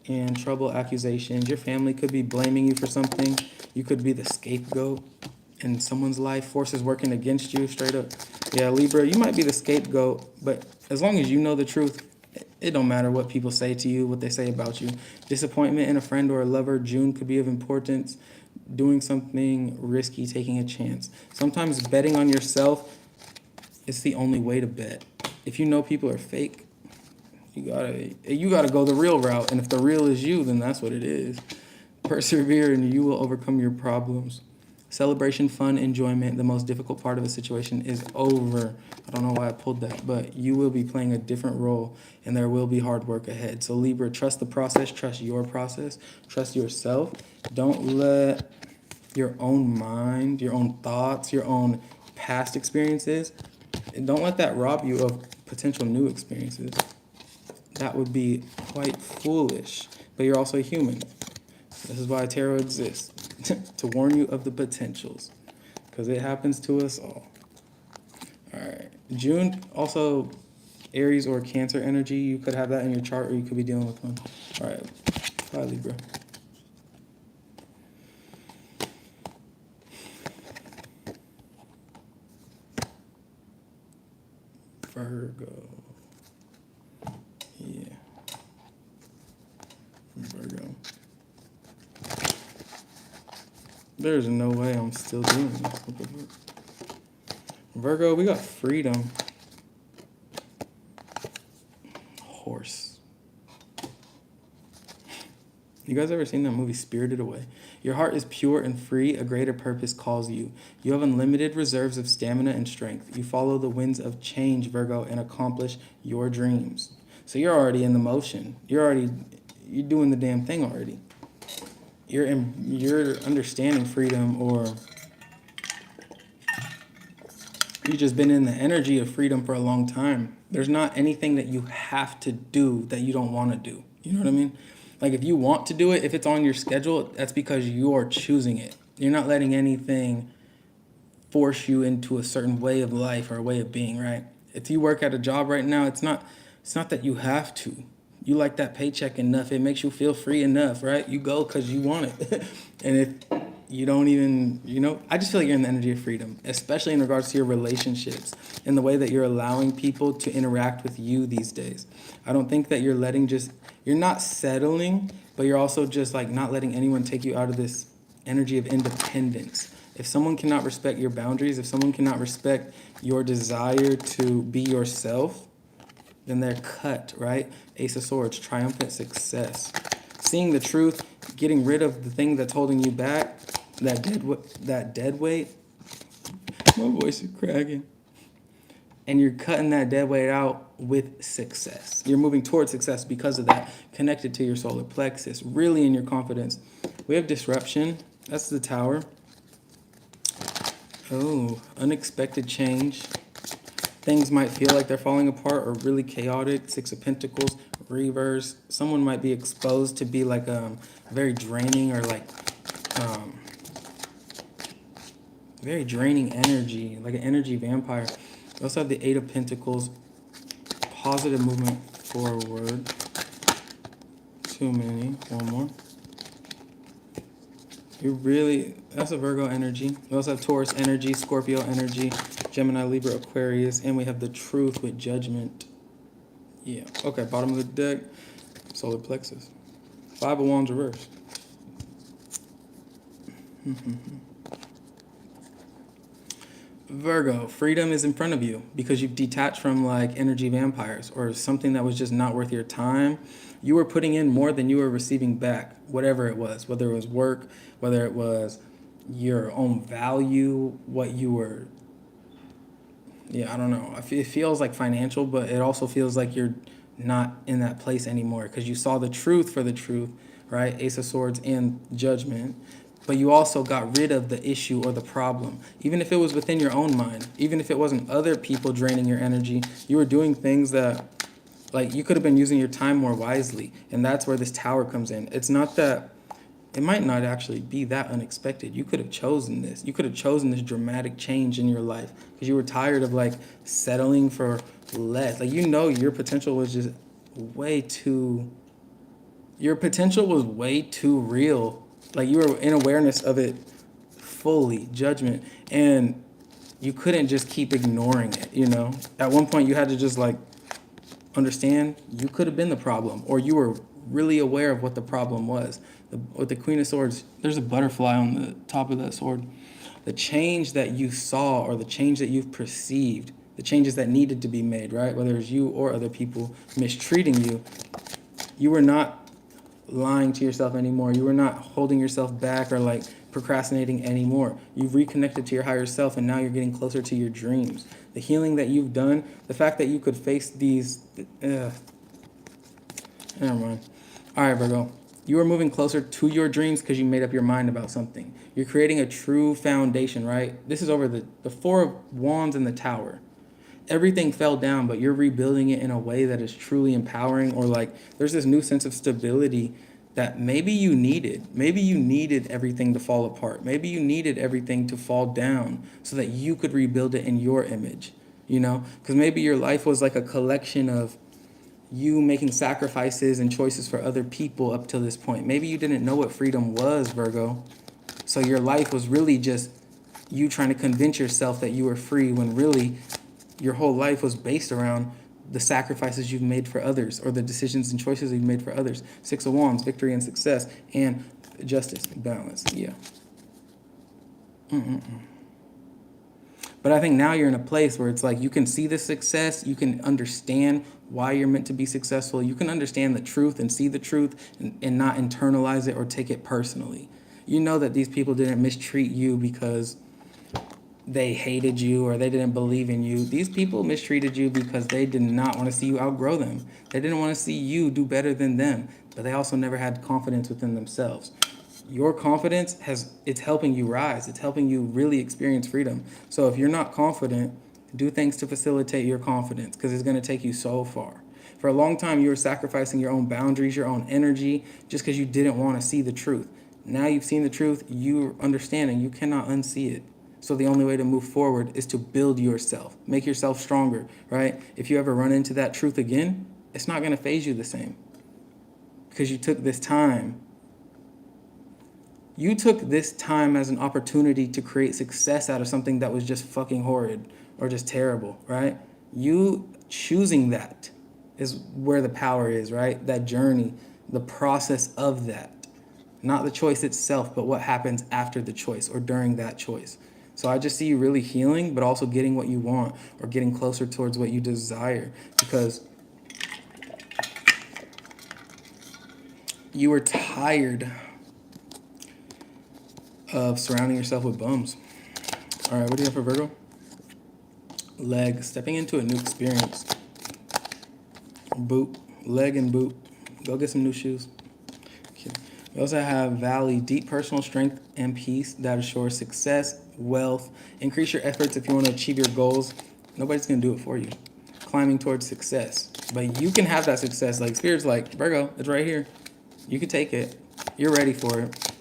and trouble, accusations. Your family could be blaming you for something. You could be the scapegoat in someone's life. Forces working against you, straight up. Yeah, Libra, you might be the scapegoat, but as long as you know the truth, it don't matter what people say to you, what they say about you. Disappointment in a friend or a lover. June could be of importance. Doing something risky, taking a chance. Sometimes betting on yourself is the only way to bet. If you know people are fake, you gotta go the real route. And if the real is you, then that's what it is. Persevere and you will overcome your problems. Celebration, fun, enjoyment. The most difficult part of a situation is over. I don't know why I pulled that, but you will be playing a different role and there will be hard work ahead. So Libra, trust the process, trust your process, trust yourself. Don't let your own mind, your own thoughts, your own past experiences, and don't let that rob you of potential new experiences. That would be quite foolish, but you're also human. This is why tarot exists, to warn you of the potentials, because it happens to us all. All right. June, also Aries or Cancer energy. You could have that in your chart or you could be dealing with one. All right. Bye, Libra. Virgo. Yeah. Virgo. There's no way I'm still doing this. What the fuck? Virgo, we got freedom. Horse. You guys ever seen that movie Spirited Away? Your heart is pure and free. A greater purpose calls you. You have unlimited reserves of stamina and strength. You follow the winds of change, Virgo, and accomplish your dreams. So you're already in the motion. You're doing the damn thing already. You're understanding freedom, or you've just been in the energy of freedom for a long time. There's not anything that you have to do that you don't want to do. You know what I mean? Like if you want to do it, if it's on your schedule, that's because you're choosing it. You're not letting anything force you into a certain way of life or a way of being, right? If you work at a job right now, it's not that you have to. You like that paycheck enough, it makes you feel free enough, right? You go because you want it. And if you don't even, I just feel like you're in the energy of freedom, especially in regards to your relationships and the way that you're allowing people to interact with you these days. I don't think that you're not settling, but you're also just like not letting anyone take you out of this energy of independence. If someone cannot respect your boundaries, if someone cannot respect your desire to be yourself, then they're cut, right? Ace of Swords, triumphant success. Seeing the truth, getting rid of the thing that's holding you back, that dead weight. My voice is cracking. And you're cutting that dead weight out with success. You're moving towards success because of that, connected to your solar plexus, really in your confidence. We have disruption. That's the Tower. Oh, unexpected change. Things might feel like they're falling apart or really chaotic. Six of Pentacles, reverse. Someone might be exposed to be like very draining or like very draining energy, like an energy vampire. We also have the Eight of Pentacles, positive movement forward. Too many. One more. That's a Virgo energy. We also have Taurus energy, Scorpio energy, Gemini, Libra, Aquarius, and we have the Truth with Judgment. Yeah. Okay, bottom of the deck, solar plexus. Five of Wands reversed. Virgo, freedom is in front of you because you've detached from like energy vampires or something that was just not worth your time. You were putting in more than you were receiving back, whatever it was, whether it was work, whether it was your own value, what you were, I don't know. It feels like financial, but it also feels like you're not in that place anymore because you saw the truth for the truth, right? Ace of Swords and Judgment. But you also got rid of the issue or the problem. Even if it was within your own mind, even if it wasn't other people draining your energy, you were doing things that, like, you could have been using your time more wisely. And that's where this Tower comes in. It's not that, it might not actually be that unexpected. You could have chosen this. You could have chosen this dramatic change in your life because you were tired of, like, settling for less. Like, your potential was just way too real. Like, you were in awareness of it fully, Judgment, and you couldn't just keep ignoring it, At one point, you had to just, like, understand you could have been the problem, or you were really aware of what the problem was. With the Queen of Swords, there's a butterfly on the top of that sword. The change that you saw or the change that you've perceived, the changes that needed to be made, right? Whether it's you or other people mistreating you, you were not lying to yourself anymore. You were not holding yourself back or like procrastinating anymore. You've reconnected to your higher self, and now you're getting closer to your dreams. The healing that you've done, the fact that you could face these... never mind. All right, Virgo. You are moving closer to your dreams because you made up your mind about something. You're creating a true foundation, right? This is over the Four of Wands and the Tower. Everything fell down, but you're rebuilding it in a way that is truly empowering, or like there's this new sense of stability that maybe you needed. Maybe you needed everything to fall apart. Maybe you needed everything to fall down so that you could rebuild it in your image, you know? Because maybe your life was like a collection of you making sacrifices and choices for other people up till this point. Maybe you didn't know what freedom was, Virgo. So your life was really just you trying to convince yourself that you were free when really your whole life was based around the sacrifices you've made for others, or the decisions and choices you've made for others. Six of Wands, victory and success, and justice, balance. Yeah. But I think now you're in a place where it's like you can see the success, you can understand why you're meant to be successful, you can understand the truth and see the truth, and not internalize it or take it personally. You know that these people didn't mistreat you because they hated you or they didn't believe in you. These people mistreated you because they did not want to see you outgrow them. They didn't want to see you do better than them, but they also never had confidence within themselves. Your confidence it's helping you rise. It's helping you really experience freedom. So if you're not confident, do things to facilitate your confidence, because it's going to take you so far. For a long time, you were sacrificing your own boundaries, your own energy, just because you didn't want to see the truth. Now you've seen the truth, you're understanding you cannot unsee it. So the only way to move forward is to build yourself, make yourself stronger, right? If you ever run into that truth again, it's not going to phase you the same, because you took this time. You took this time as an opportunity to create success out of something that was just fucking horrid or just terrible, right? You choosing that is where the power is, right? That journey, the process of that. Not the choice itself, but what happens after the choice or during that choice. So I just see you really healing, but also getting what you want, or getting closer towards what you desire, because you were tired of surrounding yourself with bums. All right, what do you have for Virgo? Leg, stepping into a new experience. Boot, leg and boot. Go get some new shoes. Okay. We also have Valley, deep personal strength and peace that assures success, wealth. Increase your efforts if you want to achieve your goals. Nobody's going to do it for you. Climbing towards success. But you can have that success. Like Spirit's like, Virgo, it's right here. You can take it. You're ready for it.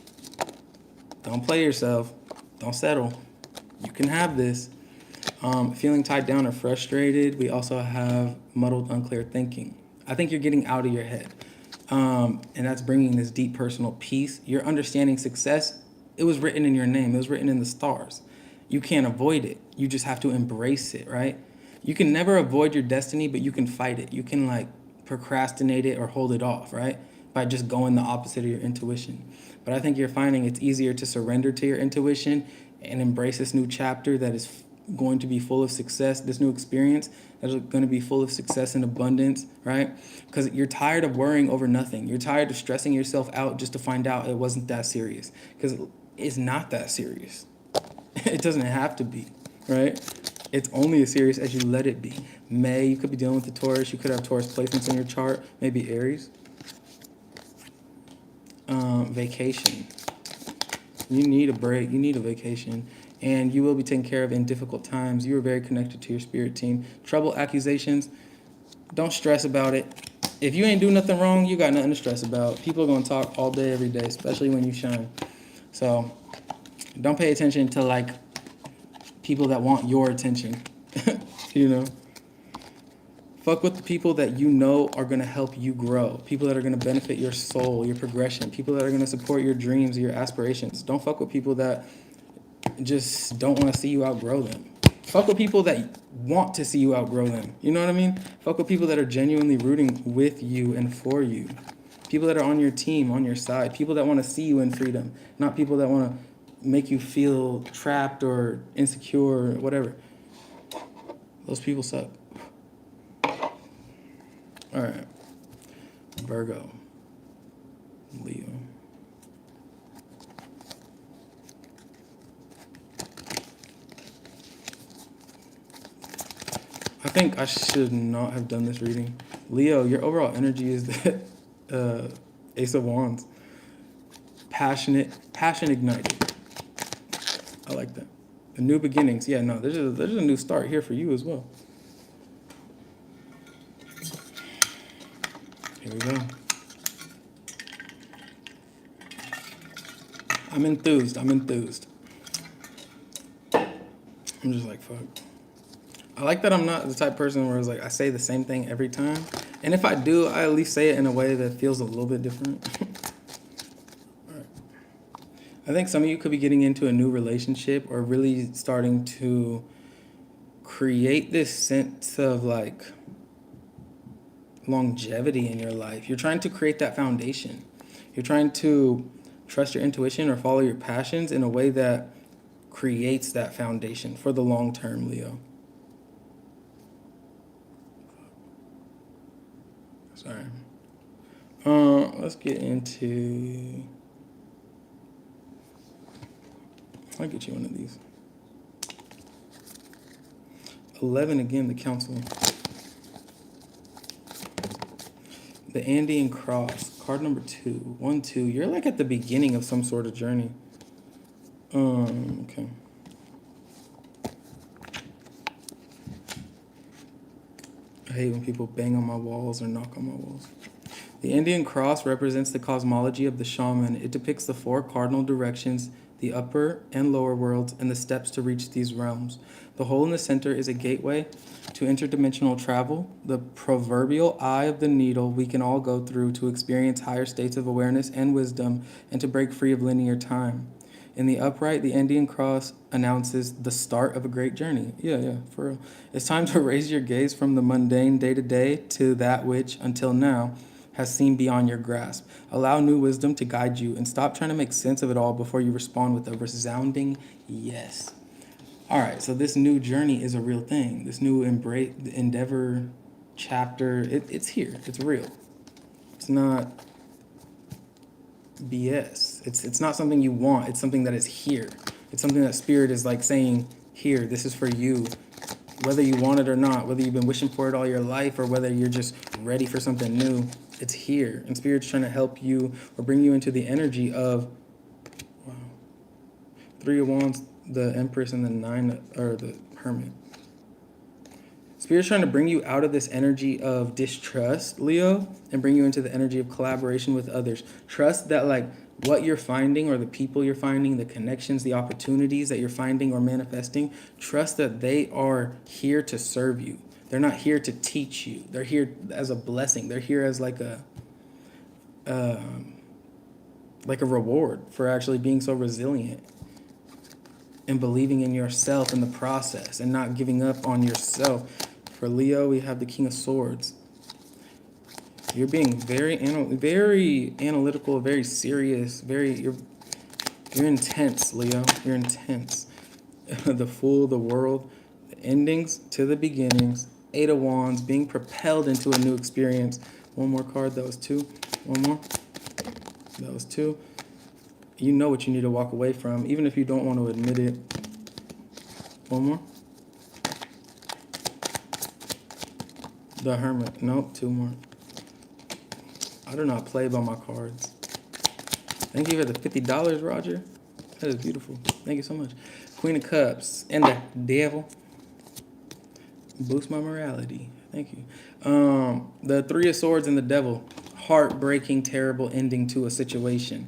Don't play yourself. Don't settle. You can have this. Feeling tied down or frustrated. We also have muddled, unclear thinking. I think you're getting out of your head. And that's bringing this deep personal peace. You're understanding success. It was written in your name. It was written in the stars. You can't avoid it. You just have to embrace it, right? You can never avoid your destiny, but you can fight it. You can like procrastinate it or hold it off, right? By just going the opposite of your intuition. But I think you're finding it's easier to surrender to your intuition and embrace this new chapter that is going to be full of success, this new experience that is going to be full of success and abundance, right? Because you're tired of worrying over nothing. You're tired of stressing yourself out just to find out it wasn't that serious, because it's not that serious. It doesn't have to be, right? It's only as serious as you let it be. May, you could be dealing with the Taurus. You could have Taurus placements in your chart, maybe Aries. Vacation. You need a break. You need a vacation. And you will be taken care of in difficult times. You are very connected to your spirit team. Trouble, accusations, don't stress about it. If you ain't do nothing wrong, you got nothing to stress about. People are going to talk all day, every day, especially when you shine. So don't pay attention to like people that want your attention. You know? Fuck with the people that you know are going to help you grow. People that are going to benefit your soul, your progression. People that are going to support your dreams, your aspirations. Don't fuck with people that just don't want to see you outgrow them. Fuck with people that want to see you outgrow them. You know what I mean? Fuck with people that are genuinely rooting with you and for you. People that are on your team, on your side. People that want to see you in freedom. Not people that want to make you feel trapped or insecure or whatever. Those people suck. All right. Virgo. Leo. I think I should not have done this reading. Leo, your overall energy is the Ace of Wands. Passion ignited. I like that. The new beginnings. Yeah, no, there's a new start here for you as well. Here we go. I'm enthused. I'm just like, fuck. I like that I'm not the type of person where it's like I say the same thing every time. And if I do, I at least say it in a way that feels a little bit different. All right. I think some of you could be getting into a new relationship or really starting to create this sense of like longevity in your life. You're trying to create that foundation. You're trying to trust your intuition or follow your passions in a way that creates that foundation for the long term, Leo. Sorry. Let's get into... I'll get you one of these. 11 again, the Council. The Andean Cross, card number 2. 1, 2. You're like at the beginning of some sort of journey. Okay. I hate when people bang on my walls or knock on my walls. The Indian cross represents the cosmology of the shaman. It depicts the 4 cardinal directions, the upper and lower worlds, and the steps to reach these realms. The hole in the center is a gateway to interdimensional travel, the proverbial eye of the needle we can all go through to experience higher states of awareness and wisdom and to break free of linear time. In the upright, the Indian cross announces the start of a great journey. Yeah, for real. It's time to raise your gaze from the mundane day-to-day to that which, until now, has seemed beyond your grasp. Allow new wisdom to guide you and stop trying to make sense of it all before you respond with a resounding yes. All right, so this new journey is a real thing. This new endeavor chapter, it's here. It's real. It's not BS. It's not something you want. It's something that is here. It's something that Spirit is like saying, here, this is for you. Whether you want it or not, whether you've been wishing for it all your life or whether you're just ready for something new, it's here. And Spirit's trying to help you or bring you into the energy of, wow, 3 of Wands, the Empress, and the 9, or the Hermit. Spirit's trying to bring you out of this energy of distrust, Leo, and bring you into the energy of collaboration with others. Trust that like what you're finding or the people you're finding, the connections, the opportunities that you're finding or manifesting, trust that they are here to serve you. They're not here to teach you. They're here as a blessing. They're here as like a reward for actually being so resilient and believing in yourself in the process and not giving up on yourself. For Leo, we have the King of Swords. You're being very analytical, very serious, you're intense, Leo. You're intense. The Fool, the World, the endings to the beginnings, 8 of Wands, being propelled into a new experience. One more card, that was 2. One more, that was 2. You know what you need to walk away from, even if you don't want to admit it. One more. The Hermit. Nope, 2 more. I do not play by my cards. Thank you for the $50, Roger. That is beautiful. Thank you so much. Queen of Cups and the Devil. Boost my morality. Thank you. The 3 of Swords and the Devil. Heartbreaking, terrible ending to a situation.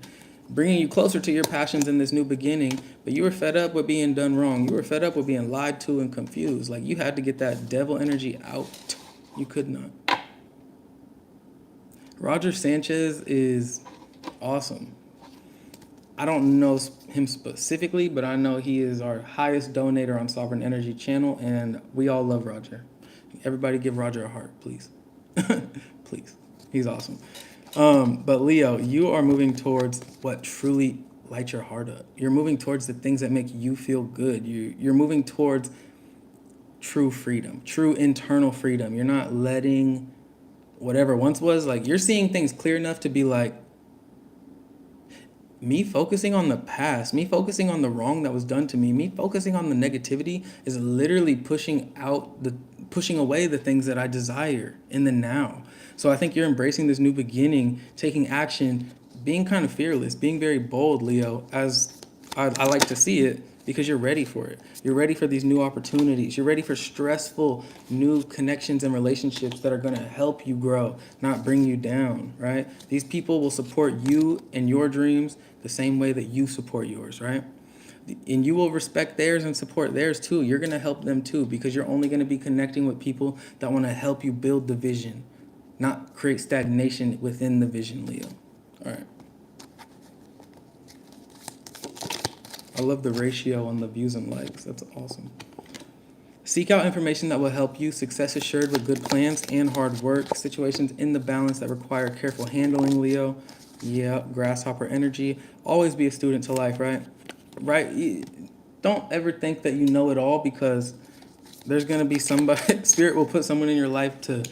Bringing you closer to your passions in this new beginning, but you were fed up with being done wrong. You were fed up with being lied to and confused. Like, you had to get that devil energy out. You could not. Roger Sanchez is awesome. I don't know him specifically, but I know he is our highest donator on Sovereign Energy channel, and we all love Roger. Everybody give Roger a heart, please. Please. He's awesome. But Leo, you are moving towards what truly lights your heart up. You're moving towards the things that make you feel good. You're moving towards true freedom, true internal freedom. You're not letting whatever once was, like, you're seeing things clear enough to be like, me focusing on the past, me focusing on the wrong that was done to me focusing on the negativity is literally pushing away the things that I desire in the now. So I think you're embracing this new beginning, taking action, being kind of fearless, being very bold, Leo, as I like to see it, because you're ready for it. You're ready for these new opportunities. You're ready for stressful new connections and relationships that are going to help you grow, not bring you down, right? These people will support you and your dreams the same way that you support yours, right? And you will respect theirs and support theirs too. You're going to help them too, because you're only going to be connecting with people that want to help you build the vision, not create stagnation within the vision, Leo. All right. I love the ratio on the views and likes. That's awesome. Seek out information that will help you. Success assured with good plans and hard work. Situations in the balance that require careful handling, Leo. Yeah, grasshopper energy. Always be a student to life, right? Right? Don't ever think that you know it all, because there's going to be somebody, Spirit will put someone in your life to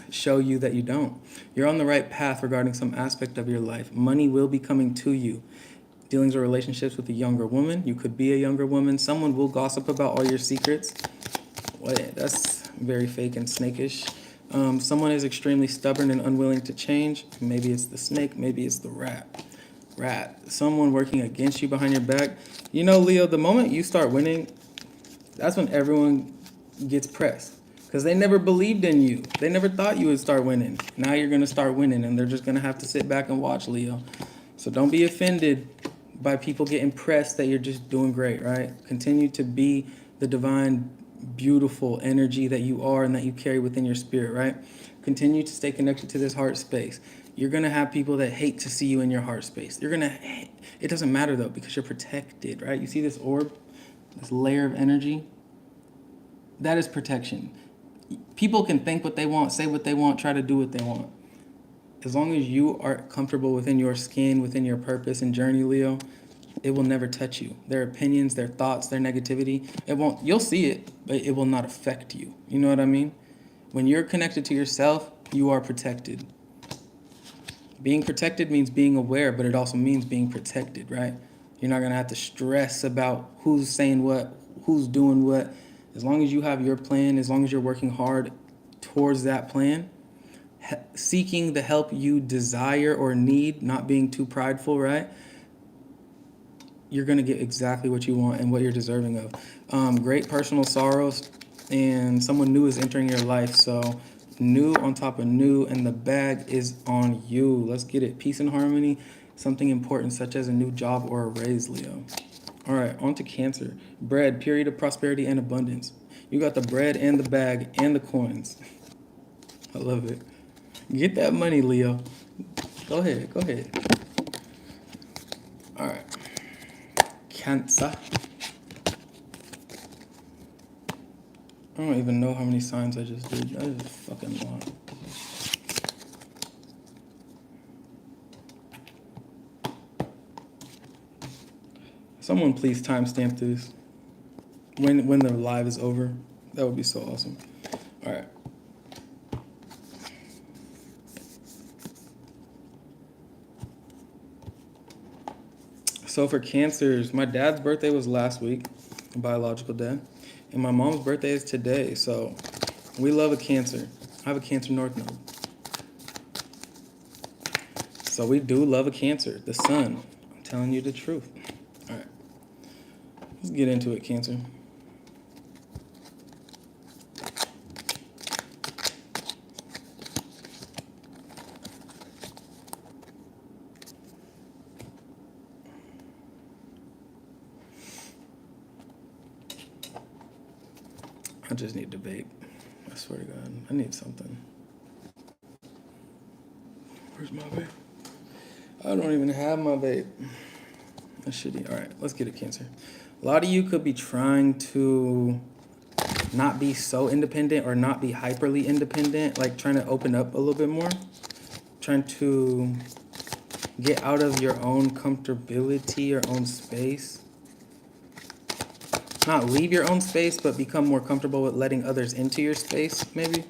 show you that you don't. You're on the right path regarding some aspect of your life. Money will be coming to you. Dealings or relationships with a younger woman. You could be a younger woman. Someone will gossip about all your secrets. Wait, that's very fake and snakish. Someone is extremely stubborn and unwilling to change. Maybe it's the snake. Maybe it's the rat. Someone working against you behind your back. You know, Leo, the moment you start winning, that's when everyone gets pressed, because they never believed in you. They never thought you would start winning. Now you're going to start winning, and they're just going to have to sit back and watch, Leo. So don't be offended by people getting pressed that you're just doing great, right? Continue to be the divine, beautiful energy that you are and that you carry within your spirit, right? Continue to stay connected to this heart space. You're going to have people that hate to see you in your heart space. It doesn't matter though, because you're protected, right? You see this orb, this layer of energy? That is protection. People can think what they want, say what they want, try to do what they want. As long as you are comfortable within your skin, within your purpose and journey, Leo, it will never touch you. Their opinions, their thoughts, their negativity, you'll see it, but it will not affect you. You know what I mean? When you're connected to yourself, you are protected. Being protected means being aware, but it also means being protected, right? You're not going to have to stress about who's saying what, who's doing what. As long as you have your plan, as long as you're working hard towards that plan, seeking the help you desire or need, not being too prideful, right? You're going to get exactly what you want and what you're deserving of. Great personal sorrows, and someone new is entering your life. So new on top of new, and the bag is on you. Let's get it. Peace and harmony, something important such as a new job or a raise, Leo. All right, on to Cancer. Bread, period of prosperity and abundance. You got the bread and the bag and the coins. I love it. Get that money, Leo. Go ahead. All right. Cancer. I don't even know how many signs I just did. That is fucking long. Someone please timestamp this when the live is over. That would be so awesome. All right. So for Cancers, my dad's birthday was last week, biological dad, and my mom's birthday is today. So we love a Cancer. I have a Cancer North Node. So we do love a Cancer, the sun. I'm telling you the truth. All right. Let's get into it, Cancer. I just need to vape. I swear to God, I need something. Where's my vape? I don't even have my vape. That's shitty. All right, let's get it, Cancer. A lot of you could be trying to not be so independent or not be hyperly independent, like trying to open up a little bit more, trying to get out of your own comfortability, your own space. Not leave your own space, but become more comfortable with letting others into your space, maybe.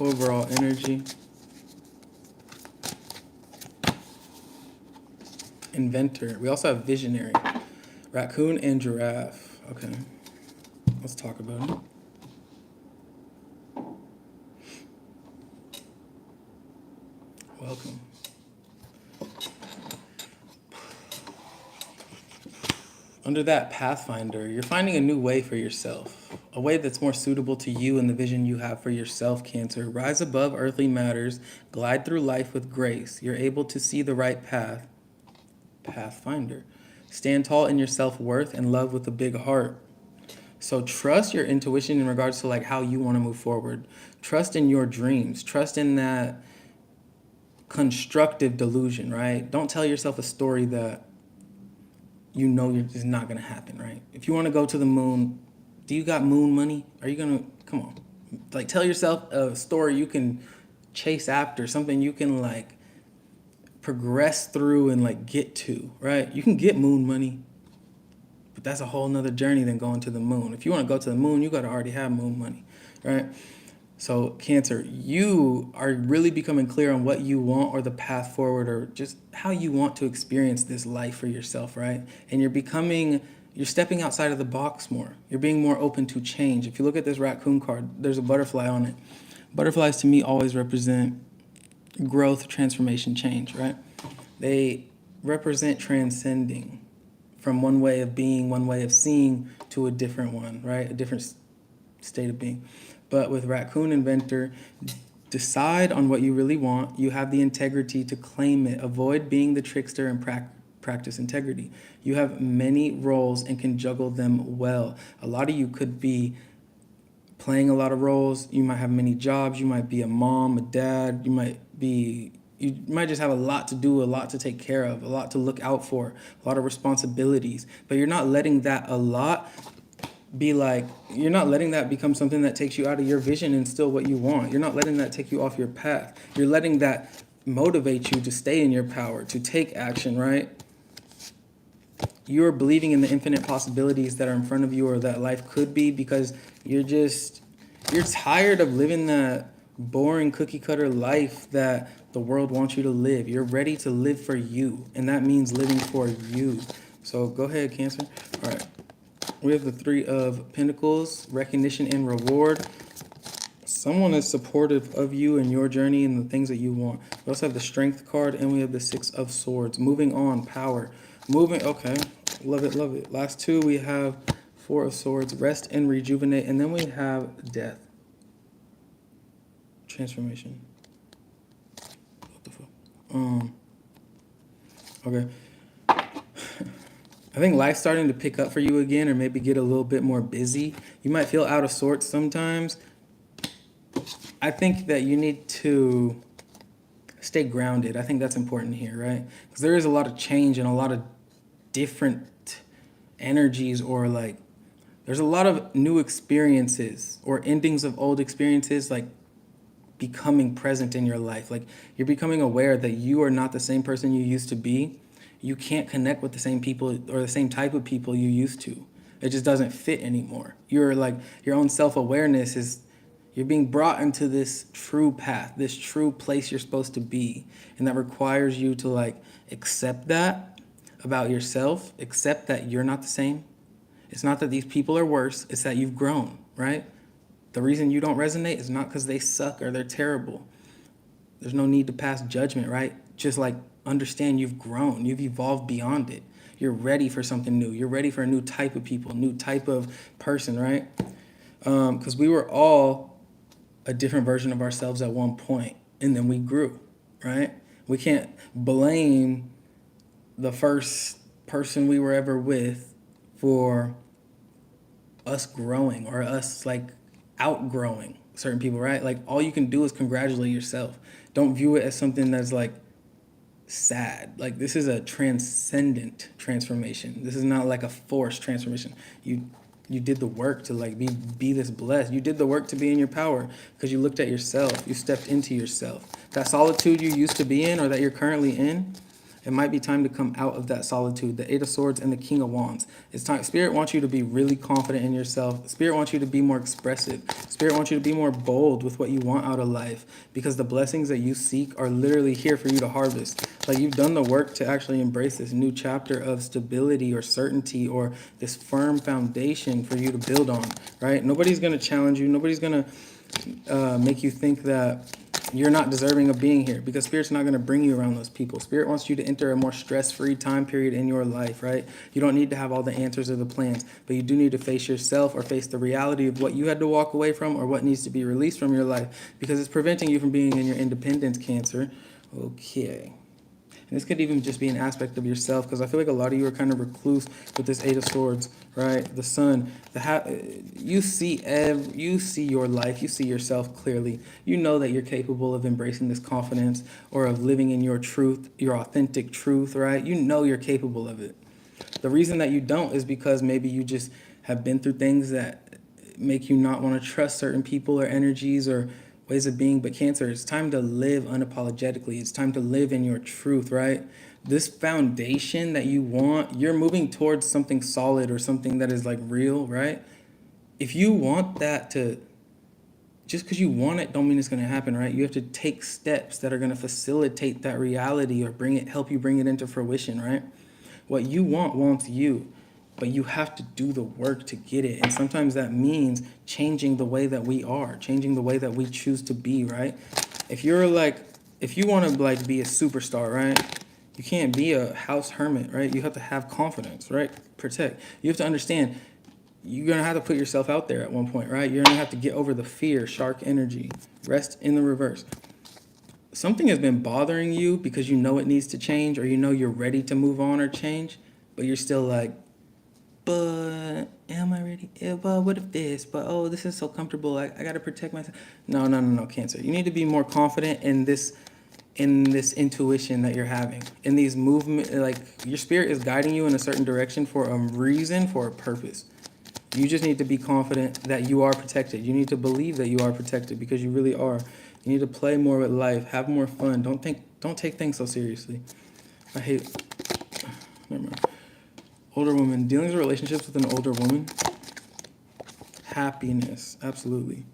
Overall energy. inventor. We also have visionary. Raccoon and giraffe. Okay. Let's talk about it. Welcome. Under that Pathfinder, you're finding a new way for yourself, a way that's more suitable to you and the vision you have for yourself, Cancer. Rise above earthly matters, glide through life with grace. You're able to see the right path, Pathfinder. Stand tall in your self-worth and love with a big heart. So trust your intuition in regards to like how you want to move forward. Trust in your dreams. Trust in that constructive delusion, right? Don't tell yourself a story that you know is not going to happen, right? If you want to go to the moon, do you got moon money? Are you going to, come on. Like, tell yourself a story you can chase after, something you can, like, progress through and, like, get to, right? You can get moon money, but that's a whole nother journey than going to the moon. If you want to go to the moon, you got to already have moon money, right? So Cancer, you are really becoming clear on what you want or the path forward or just how you want to experience this life for yourself, right? And you're stepping outside of the box more. You're being more open to change. If you look at this raccoon card, there's a butterfly on it. Butterflies to me always represent growth, transformation, change, right? They represent transcending from one way of being, one way of seeing to a different one, right? A different state of being. But with Raccoon Inventor, decide on what you really want. You have the integrity to claim it. Avoid being the trickster and practice integrity. You have many roles and can juggle them well. A lot of you could be playing a lot of roles. You might have many jobs. You might be a mom, a dad. You might just have a lot to do, a lot to take care of, a lot to look out for, a lot of responsibilities. But you're not letting that a lot you're not letting that become something that takes you out of your vision and still what you want. You're not letting that take you off your path. You're letting that motivate you to stay in your power, to take action, right? You're believing in the infinite possibilities that are in front of you or that life could be because you're tired of living that boring cookie cutter life that the world wants you to live. You're ready to live for you, and that means living for you. So go ahead, Cancer. All right. We have the Three of Pentacles, recognition and reward. Someone is supportive of you and your journey and the things that you want. We also have the Strength card, and we have the Six of Swords. Moving on, power. Okay. Love it, love it. Last two, we have Four of Swords, rest and rejuvenate. And then we have death. Transformation. What the fuck? Okay. I think life's starting to pick up for you again or maybe get a little bit more busy. You might feel out of sorts sometimes. I think that you need to stay grounded. I think that's important here, right? Because there is a lot of change and a lot of different energies or like there's a lot of new experiences or endings of old experiences like becoming present in your life. Like you're becoming aware that you are not the same person you used to be. You can't connect with the same people or the same type of people you used to. It just doesn't fit anymore. You're like, your own self-awareness is, you're being brought into this true path, this true place you're supposed to be. And that requires you to like accept that about yourself, accept that you're not the same. It's not that these people are worse, it's that you've grown, right? The reason you don't resonate is not because they suck or they're terrible. There's no need to pass judgment, right? Just like understand you've grown, you've evolved beyond it. You're ready for something new. You're ready for a new type of people, new type of person, right? Because we were all a different version of ourselves at one point, and then we grew, right? We can't blame the first person we were ever with for us growing or us like outgrowing certain people, right? Like all you can do is congratulate yourself. Don't view it as something that's like sad. Like this is a transcendent transformation. This is not like a forced transformation. You did the work to like be this blessed. You did the work to be in your power because you looked at yourself. You stepped into yourself. That solitude you used to be in or that you're currently in, it might be time to come out of that solitude. The Eight of Swords and the King of Wands. It's time. Spirit wants you to be really confident in yourself. Spirit wants you to be more expressive. Spirit wants you to be more bold with what you want out of life because the blessings that you seek are literally here for you to harvest. Like, you've done the work to actually embrace this new chapter of stability or certainty or this firm foundation for you to build on, right? Nobody's going to challenge you. Nobody's going to make you think that you're not deserving of being here, because Spirit's not going to bring you around those people. Spirit wants you to enter a more stress-free time period in your life, right? You don't need to have all the answers or the plans, but you do need to face yourself or face the reality of what you had to walk away from or what needs to be released from your life, because it's preventing you from being in your independence, Cancer. Okay. And this could even just be an aspect of yourself, because I feel like a lot of you are kind of recluse with this Eight of Swords, right? The Sun. You see your life. You see yourself clearly. You know that you're capable of embracing this confidence or of living in your truth, your authentic truth, right? You know you're capable of it. The reason that you don't is because maybe you just have been through things that make you not want to trust certain people or energies or ways of being. But Cancer, it's time to live unapologetically. It's time to live in your truth, right? This foundation that you want, you're moving towards something solid or something that is like real, right? If you want that to, just because you want it don't mean it's going to happen, right? You have to take steps that are going to facilitate that reality or help you bring it into fruition, right? What you want wants you, but you have to do the work to get it. And sometimes that means changing the way that we are, changing the way that we choose to be, right? If you want to like be a superstar, right? You can't be a house hermit, right? You have to have confidence, right? Protect. You have to understand you're going to have to put yourself out there at one point, right? You're going to have to get over the fear, shark energy, rest in the reverse. Something has been bothering you because you know it needs to change, or you know you're ready to move on or change, but you're still like, but am I ready? Yeah, but what if this? But oh, this is so comfortable. I got to protect myself. No, Cancer. You need to be more confident in this intuition that you're having, in these movement. Like, your spirit is guiding you in a certain direction for a reason, for a purpose. You just need to be confident that you are protected. You need to believe that you are protected, because you really are. You need to play more with life, have more fun. Don't take things so seriously. Never mind. Older woman, dealing with relationships with an older woman. Happiness, absolutely.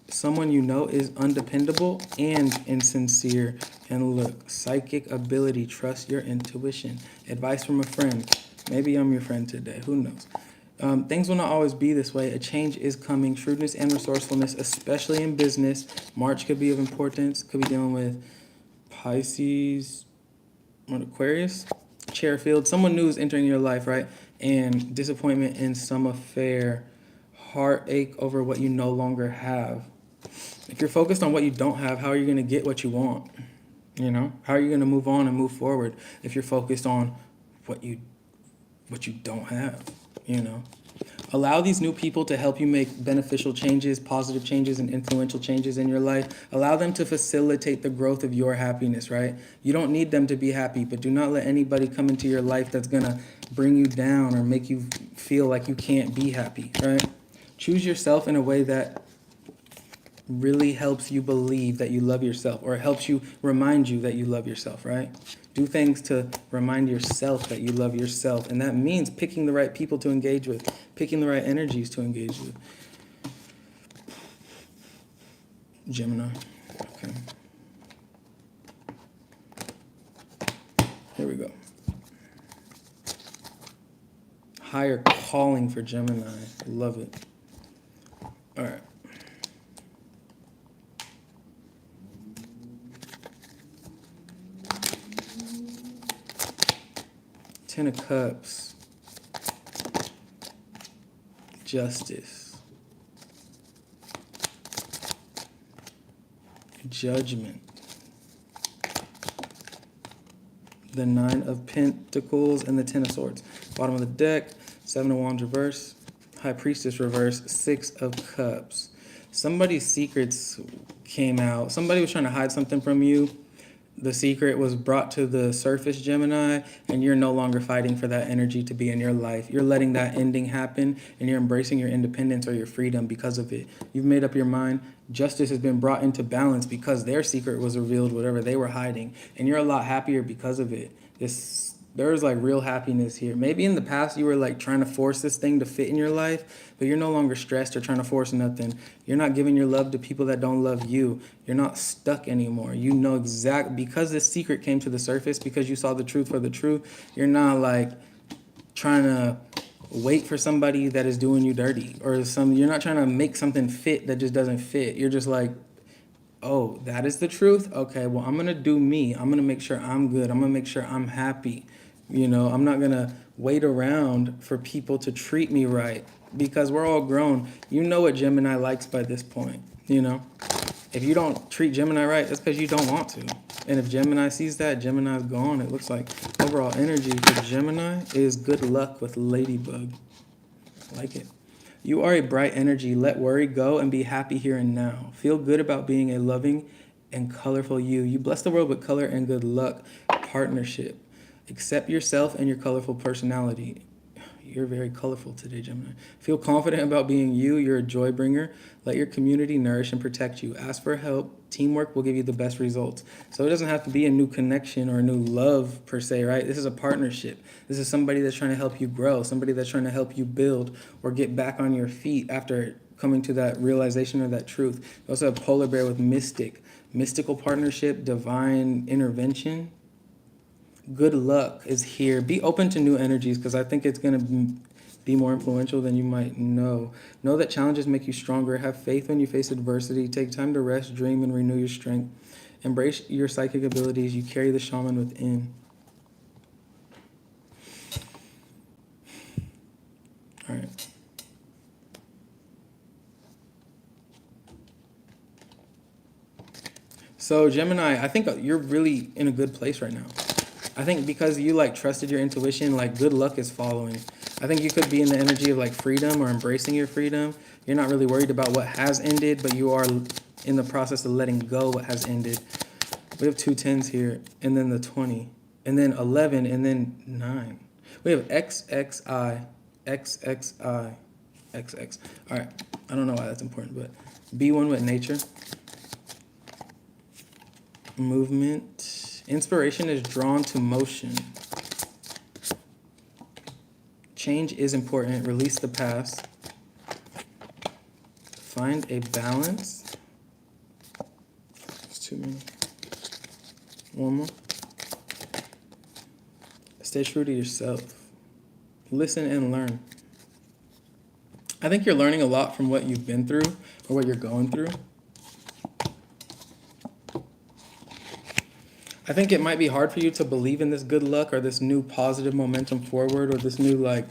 Someone you know is undependable and insincere. And look, psychic ability, trust your intuition. Advice from a friend. Maybe I'm your friend today, who knows? Things will not always be this way. A change is coming. Shrewdness and resourcefulness, especially in business. March could be of importance. Could be dealing with Pisces or Aquarius. Chairfield. Someone new is entering your life, right? And disappointment in some affair. Heartache over what you no longer have. If you're focused on what you don't have, how are you going to get what you want? You know? How are you going to move on and move forward if you're focused on what you don't have? You know? Allow these new people to help you make beneficial changes, positive changes, and influential changes in your life. Allow them to facilitate the growth of your happiness, right? You don't need them to be happy, but do not let anybody come into your life that's going to bring you down or make you feel like you can't be happy, right? Choose yourself in a way that really helps you believe that you love yourself, or helps you remind you that you love yourself, right? Do things to remind yourself that you love yourself. And that means picking the right people to engage with, picking the right energies to engage with. Gemini. Okay. Here we go. Higher calling for Gemini. Love it. All right. Ten of Cups. Justice. Judgment. The Nine of Pentacles and the Ten of Swords. Bottom of the deck, Seven of Wands reverse. High Priestess reverse. Six of Cups. Somebody's secrets came out. Somebody was trying to hide something from you. The secret was brought to the surface, Gemini, and you're no longer fighting for that energy to be in your life. You're letting that ending happen, and you're embracing your independence or your freedom because of it. You've made up your mind. Justice has been brought into balance because their secret was revealed, whatever they were hiding, and you're a lot happier because of it. There is like real happiness here. Maybe in the past you were like trying to force this thing to fit in your life, but you're no longer stressed or trying to force nothing. You're not giving your love to people that don't love you. You're not stuck anymore. You know exactly, because this secret came to the surface, because you saw the truth for the truth, you're not like trying to wait for somebody that is doing you dirty, or you're not trying to make something fit that just doesn't fit. You're just like, oh, that is the truth? Okay, well, I'm going to do me. I'm going to make sure I'm good. I'm going to make sure I'm happy. I'm not going to wait around for people to treat me right, because we're all grown. You know what Gemini likes by this point, If you don't treat Gemini right, it's because you don't want to. And if Gemini sees that, Gemini's gone. It looks like overall energy for Gemini is good luck with Ladybug. I like it. You are a bright energy. Let worry go and be happy here and now. Feel good about being a loving and colorful you. You bless the world with color and good luck. Partnership. Accept yourself and your colorful personality. You're very colorful today, Gemini. Feel confident about being you. You're a joy bringer. Let your community nourish and protect you. Ask for help. Teamwork will give you the best results. So it doesn't have to be a new connection or a new love per se, right? This is a partnership. This is somebody that's trying to help you grow, somebody that's trying to help you build or get back on your feet after coming to that realization or that truth. You also have polar bear with mystic. Mystical partnership, divine intervention. Good luck is here. Be open to new energies, because I think it's going to be more influential than you might know. Know that challenges make you stronger. Have faith when you face adversity. Take time to rest, dream, and renew your strength. Embrace your psychic abilities. You carry the shaman within. All right. So Gemini, I think you're really in a good place right now. I think because you like trusted your intuition, like good luck is following. I think you could be in the energy of like freedom or embracing your freedom. You're not really worried about what has ended, but you are in the process of letting go what has ended. We have 2 10s here, and then the 20, and then 11, and then 9. We have XXI, XXI, XX. All right, I don't know why that's important, but be one with nature. Movement. Inspiration is drawn to motion. Change is important. Release the past. Find a balance. It's too many. One more. Stay true to yourself. Listen and learn. I think you're learning a lot from what you've been through or what you're going through. I think it might be hard for you to believe in this good luck or this new positive momentum forward, or this new I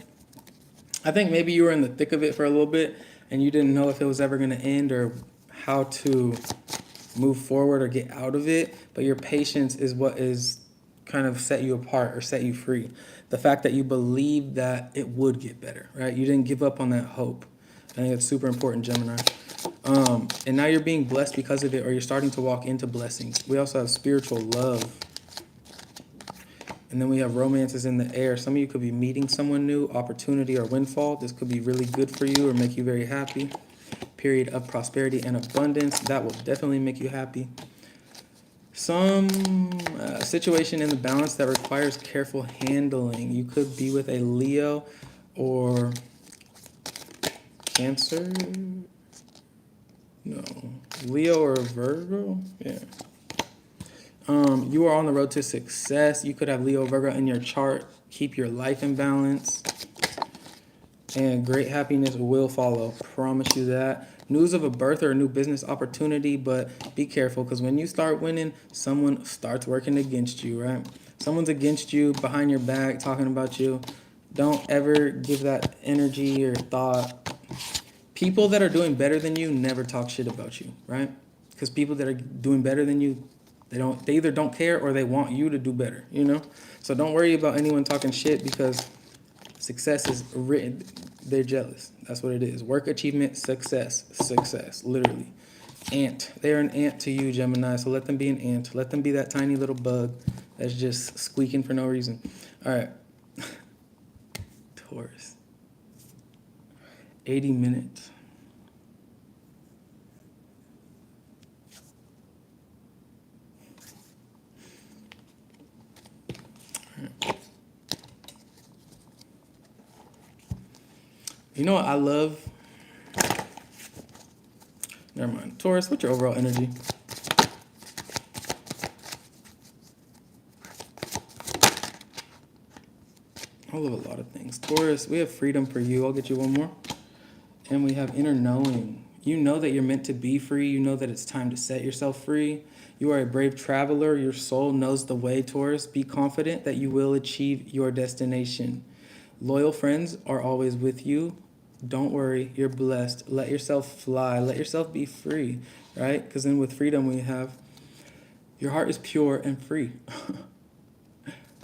think maybe you were in the thick of it for a little bit and you didn't know if it was ever going to end or how to move forward or get out of it. But your patience is what is kind of set you apart or set you free. The fact that you believed that it would get better, right? You didn't give up on that hope. I think it's super important, Gemini. And now you're being blessed because of it, or you're starting to walk into blessings. We also have spiritual love. And then we have romances in the air. Some of you could be meeting someone new, opportunity or windfall. This could be really good for you or make you very happy. Period of prosperity and abundance. That will definitely make you happy. Some situation in the balance that requires careful handling. You could be with a Leo or Cancer. No, Leo or Virgo. Yeah. You are on the road to success. You could have Leo, Virgo in your chart. Keep your life in balance. And great happiness will follow. Promise you that. News of a birth or a new business opportunity, but be careful, because when you start winning, someone starts working against you, right? Someone's against you, behind your back, talking about you. Don't ever give that energy or thought. People that are doing better than you never talk shit about you, right? Because people that are doing better than you, they either don't care or they want you to do better, So don't worry about anyone talking shit, because success is written. They're jealous. That's what it is. Work, achievement, success, literally. Ant. They're an ant to you, Gemini, so let them be an ant. Let them be that tiny little bug that's just squeaking for no reason. All right. Taurus. 80 minutes. You know what I love? Never mind. Taurus, what's your overall energy? I love a lot of things. Taurus, we have freedom for you. I'll get you one more. And we have inner knowing. You know that you're meant to be free. You know that it's time to set yourself free. You are a brave traveler. Your soul knows the way, Taurus. Be confident that you will achieve your destination. Loyal friends are always with you. Don't worry, you're blessed. Let yourself fly. Let yourself be free, right? Because then with freedom we have your heart is pure and free.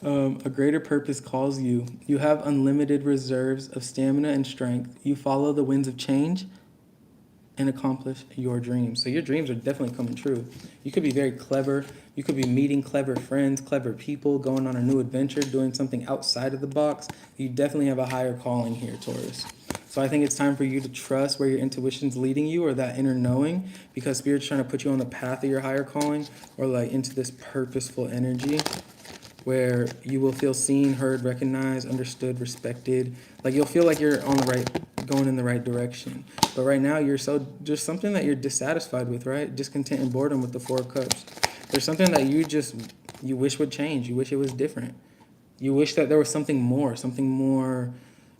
A greater purpose calls you. You have unlimited reserves of stamina and strength. You follow the winds of change and accomplish your dreams. So your dreams are definitely coming true. You could be very clever. You could be meeting clever friends, clever people, going on a new adventure, doing something outside of the box. You definitely have a higher calling here, Taurus. So I think it's time for you to trust where your intuition's leading you, or that inner knowing, because Spirit's trying to put you on the path of your higher calling, or like into this purposeful energy where you will feel seen, heard, recognized, understood, respected. Like you'll feel like you're on the right, going in the right direction. But right now you're just something that you're dissatisfied with, right? Discontent and boredom with the Four of Cups. There's something that you wish would change. You wish it was different. You wish that there was something more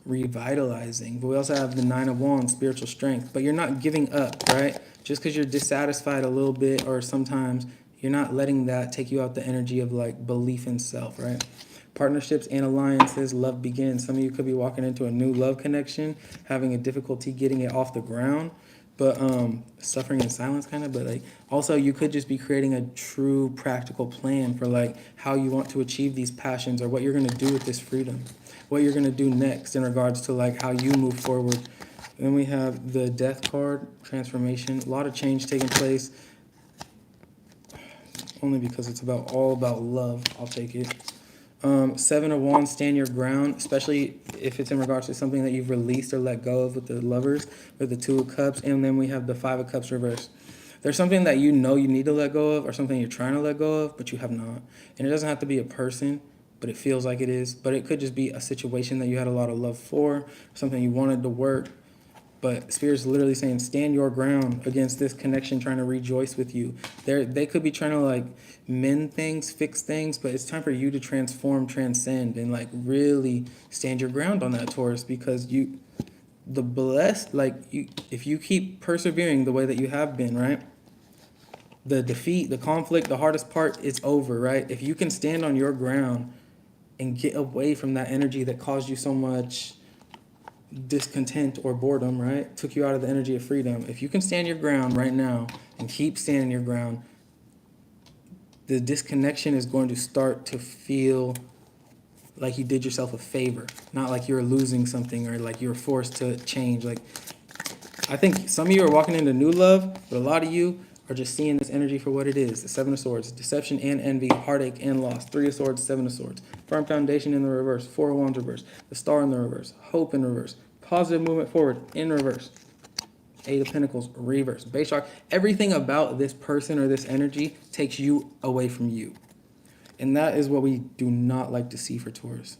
revitalizing. But we also have the Nine of Wands, spiritual strength. But you're not giving up, right? Just because you're dissatisfied a little bit, or sometimes you're not letting that take you out the energy of like belief in self, right? Partnerships and alliances, love begins. Some of you could be walking into a new love connection, having a difficulty getting it off the ground, but suffering in silence kind of. But like also you could just be creating a true practical plan for like how you want to achieve these passions, or what you're going to do with this freedom, what you're going to do next in regards to like how you move forward. Then we have the Death card, transformation, a lot of change taking place. Only because it's all about love. I'll take it. Seven of Wands, stand your ground, especially if it's in regards to something that you've released or let go of with the Lovers, or the Two of Cups. And then we have the Five of Cups reversed. There's something that you know you need to let go of, or something you're trying to let go of, but you have not. And it doesn't have to be a person, but it feels like it is. But it could just be a situation that you had a lot of love for, something you wanted to work. But Spirit's literally saying, stand your ground against this connection trying to rejoice with you. They could be trying to like mend things, fix things, but it's time for you to transform, transcend, and like really stand your ground on that, Taurus, because if you keep persevering the way that you have been, right? The defeat, the conflict, the hardest part is over, right? If you can stand on your ground and get away from that energy that caused you so much discontent or boredom, right? Took you out of the energy of freedom. If you can stand your ground right now and keep standing your ground, the disconnection is going to start to feel like you did yourself a favor, not like you're losing something or like you're forced to change. Like, I think some of you are walking into new love, but a lot of you are just seeing this energy for what it is. The Seven of Swords, deception and envy, heartache and loss. Three of Swords, Seven of Swords. Firm foundation in the reverse. Four of Wands reverse. The Star in the reverse. Hope in reverse. Positive movement forward in reverse. Eight of Pentacles, reverse. Base shark. Everything about this person or this energy takes you away from you. And that is what we do not like to see for Taurus.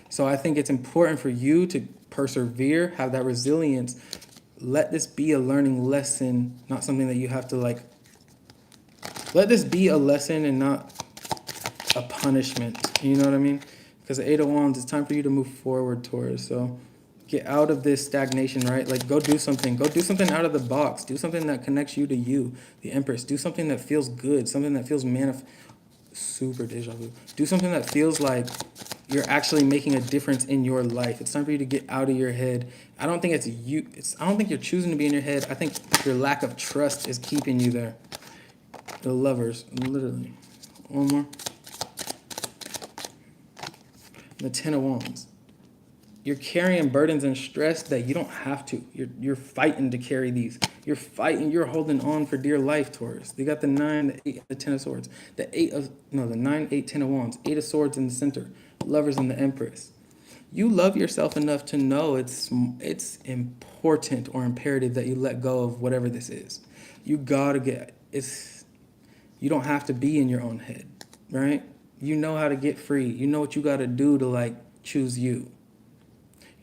So I think it's important for you to persevere, have that resilience. Let this be a learning lesson, not something that you have to like. Let this be a lesson and not a punishment. You know what I mean? Because the Eight of Wands, it's time for you to move forward, Taurus. So get out of this stagnation, right? Like go do something. Go do something out of the box. Do something that connects you to you, the Empress. Do something that feels good. Something that feels super deja vu. Do something that feels like you're actually making a difference in your life. It's time for you to get out of your head. I don't think it's you. I don't think you're choosing to be in your head. I think your lack of trust is keeping you there. The Lovers, literally. One more. The Ten of Wands. You're carrying burdens and stress that you don't have to. You're fighting to carry these. You're fighting. You're holding on for dear life, Taurus. They got the 9, the 8, and the 10 of Swords. The 9, 8, 10 of Wands. 8 of Swords in the center. Lovers and the Empress. You love yourself enough to know it's important or imperative that you let go of whatever this is. You gotta you don't have to be in your own head, right? You know how to get free. You know what you gotta do to like choose you.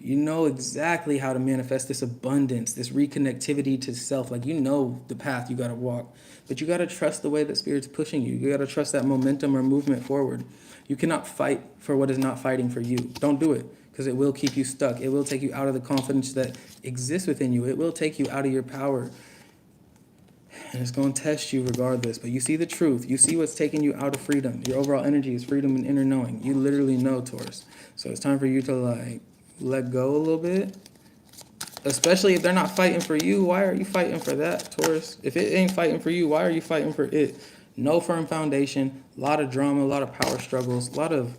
You know exactly how to manifest this abundance, this reconnectivity to self. Like, you know the path you got to walk. But you got to trust the way that Spirit's pushing you. You got to trust that momentum or movement forward. You cannot fight for what is not fighting for you. Don't do it, because it will keep you stuck. It will take you out of the confidence that exists within you. It will take you out of your power. And it's going to test you regardless. But you see the truth. You see what's taking you out of freedom. Your overall energy is freedom and inner knowing. You literally know, Taurus. So it's time for you to, like, let go a little bit. Especially if they're not fighting for you. Why are you fighting for that, Taurus? If it ain't fighting for you, why are you fighting for it? No firm foundation, a lot of drama, a lot of power struggles, a lot of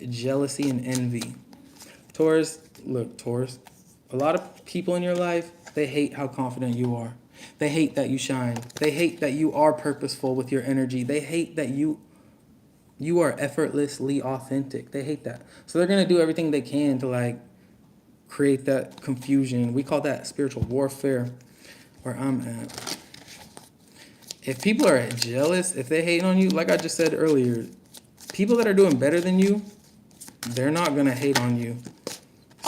jealousy and envy. Taurus, look, Taurus, a lot of people in your life, they hate how confident you are. They hate that you shine. They hate that you are purposeful with your energy. They hate that you are effortlessly authentic. They hate that. So they're going to do everything they can to, like, create that confusion. We call that spiritual warfare, where I'm at. If people are jealous, if they hate on you, like I just said earlier, people that are doing better than you, they're not going to hate on you.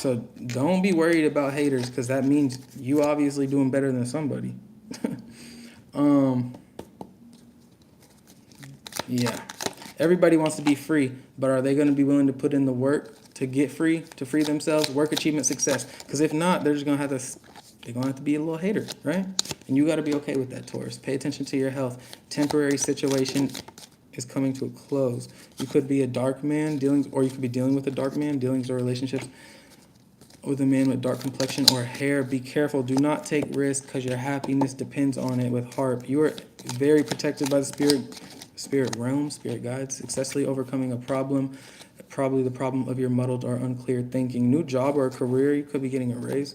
So don't be worried about haters, because that means you obviously doing better than somebody. Yeah. Everybody wants to be free, but are they going to be willing to put in the work to get free, to free themselves? Work, achievement, success. Because if not, they're just going to have to, they're going to have to be a little hater, right? And you got to be okay with that, Taurus. Pay attention to your health. Temporary situation is coming to a close. You could be a dark man dealing, or you could be dealing with a dark man, dealings or relationships with a man with dark complexion or hair. Be careful. Do not take risks, because your happiness depends on it. With Harp, you are very protected by the spirit realm, spirit guides. Successfully overcoming a problem, probably the problem of your muddled or unclear thinking. New job or a career, you could be getting a raise.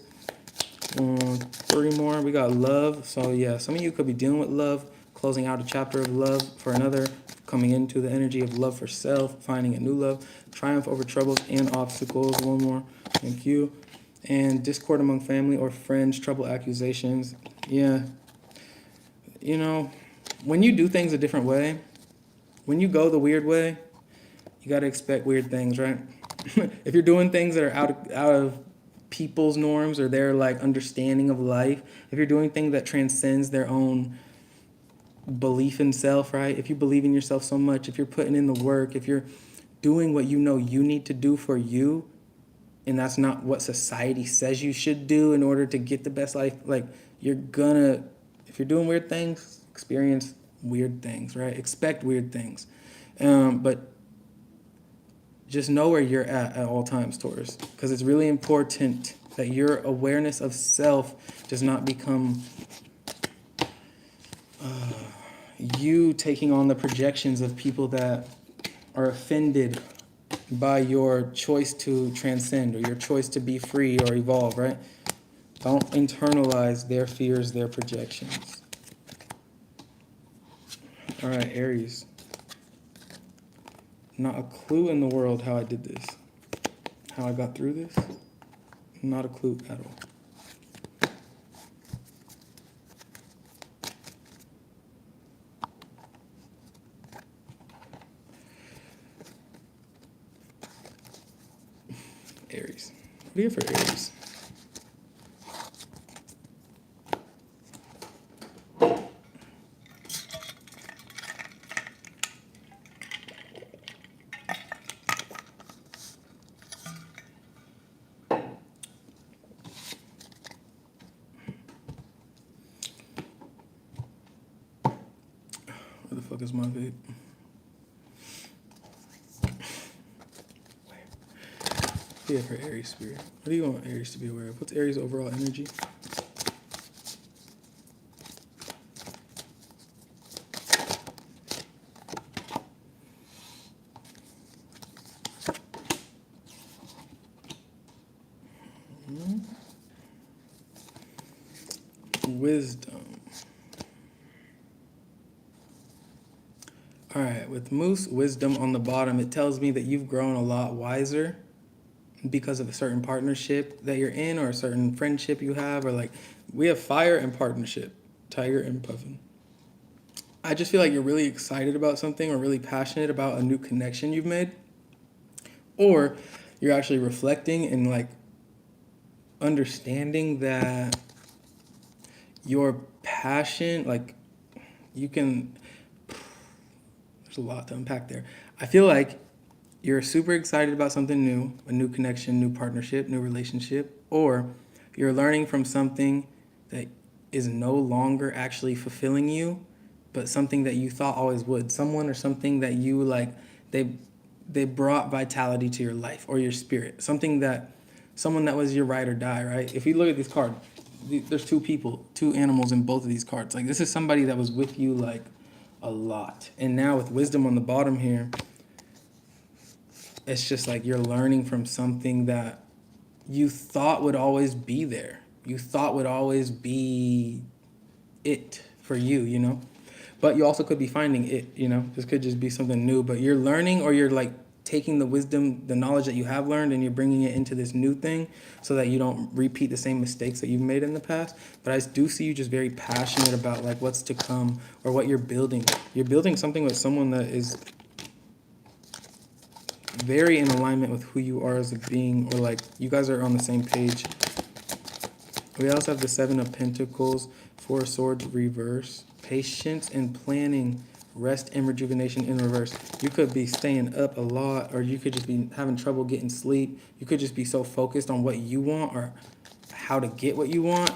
3 more. We got love. So yeah, some of you could be dealing with love, closing out a chapter of love for another, coming into the energy of love for self, finding a new love, triumph over troubles and obstacles. 1 more. Thank you. And discord among family or friends, trouble, accusations. Yeah. You know, when you do things a different way, when you go the weird way, you got to expect weird things, right? If you're doing things that are out of people's norms or their, like, understanding of life, if you're doing things that transcends their own belief in self, right? If you believe in yourself so much, if you're putting in the work, if you're doing what you know you need to do for you, and that's not what society says you should do in order to get the best life, like, you're gonna, if you're doing weird things, experience weird things, right? Expect weird things. But just know where you're at all times, Taurus, because it's really important that your awareness of self does not become you taking on the projections of people that are offended by your choice to transcend or your choice to be free or evolve, right? Don't internalize their fears, their projections. All right, Aries. Not a clue in the world how I did this. How I got through this. Not a clue at all. Aries. What do you have for Aries? Where the fuck is my vape? Yeah, for Aries spirit. What do you want Aries to be aware of? What's Aries' overall energy? Wisdom. All right, with Moose Wisdom on the bottom, it tells me that you've grown a lot wiser because of a certain partnership that you're in or a certain friendship you have, or like we have fire and partnership, Tiger and Puffin. I just feel like you're really excited about something or really passionate about a new connection you've made, or you're actually reflecting and like understanding that your passion, like, you can, there's a lot to unpack there. I feel like you're super excited about something new, a new connection, new partnership, new relationship, or you're learning from something that is no longer actually fulfilling you, but something that you thought always would. Someone or something that you like, they brought vitality to your life or your spirit. Someone that was your ride or die, right? If you look at this card, there's two people, two animals in both of these cards. Like, this is somebody that was with you like a lot. And now with wisdom on the bottom here, it's just like you're learning from something that you thought would always be there. You thought would always be it for you, you know? But you also could be finding it, you know? This could just be something new, but you're learning, or you're like taking the wisdom, the knowledge that you have learned, and you're bringing it into this new thing so that you don't repeat the same mistakes that you've made in the past. But I do see you just very passionate about like what's to come or what you're building. You're building something with someone that is very in alignment with who you are as a being, or like you guys are on the same page. We also have the Seven of Pentacles, Four of Swords reverse, patience and planning, rest and rejuvenation in reverse. You could be staying up a lot, or you could just be having trouble getting sleep. You could just be so focused on what you want or how to get what you want,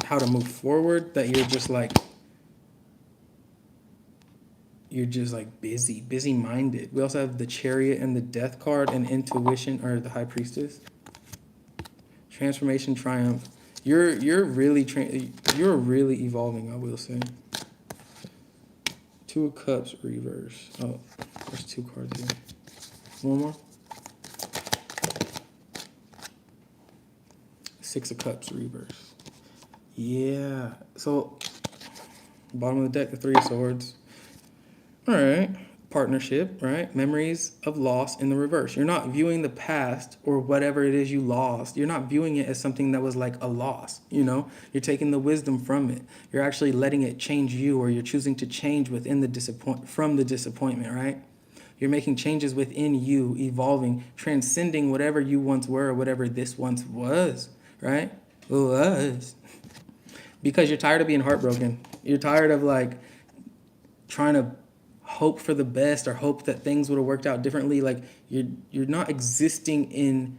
how to move forward, that you're just like busy minded. We also have the Chariot and the Death card, and intuition, or the High Priestess. Transformation, triumph. You're really evolving, I will say. Two of Cups reverse. Oh, there's two cards here. One more. Six of Cups reverse. Yeah. So bottom of the deck, the Three of Swords. All right, partnership, right? Memories of loss in the reverse. You're not viewing the past or whatever it is you lost. You're not viewing it as something that was like a loss, you know? You're taking the wisdom from it. You're actually letting it change you, or you're choosing to change within the disappointment, right? You're making changes within you, evolving, transcending whatever you once were or whatever this once was, right? Was. Because you're tired of being heartbroken. You're tired of like trying to hope for the best, or hope that things would have worked out differently. Like you're not existing in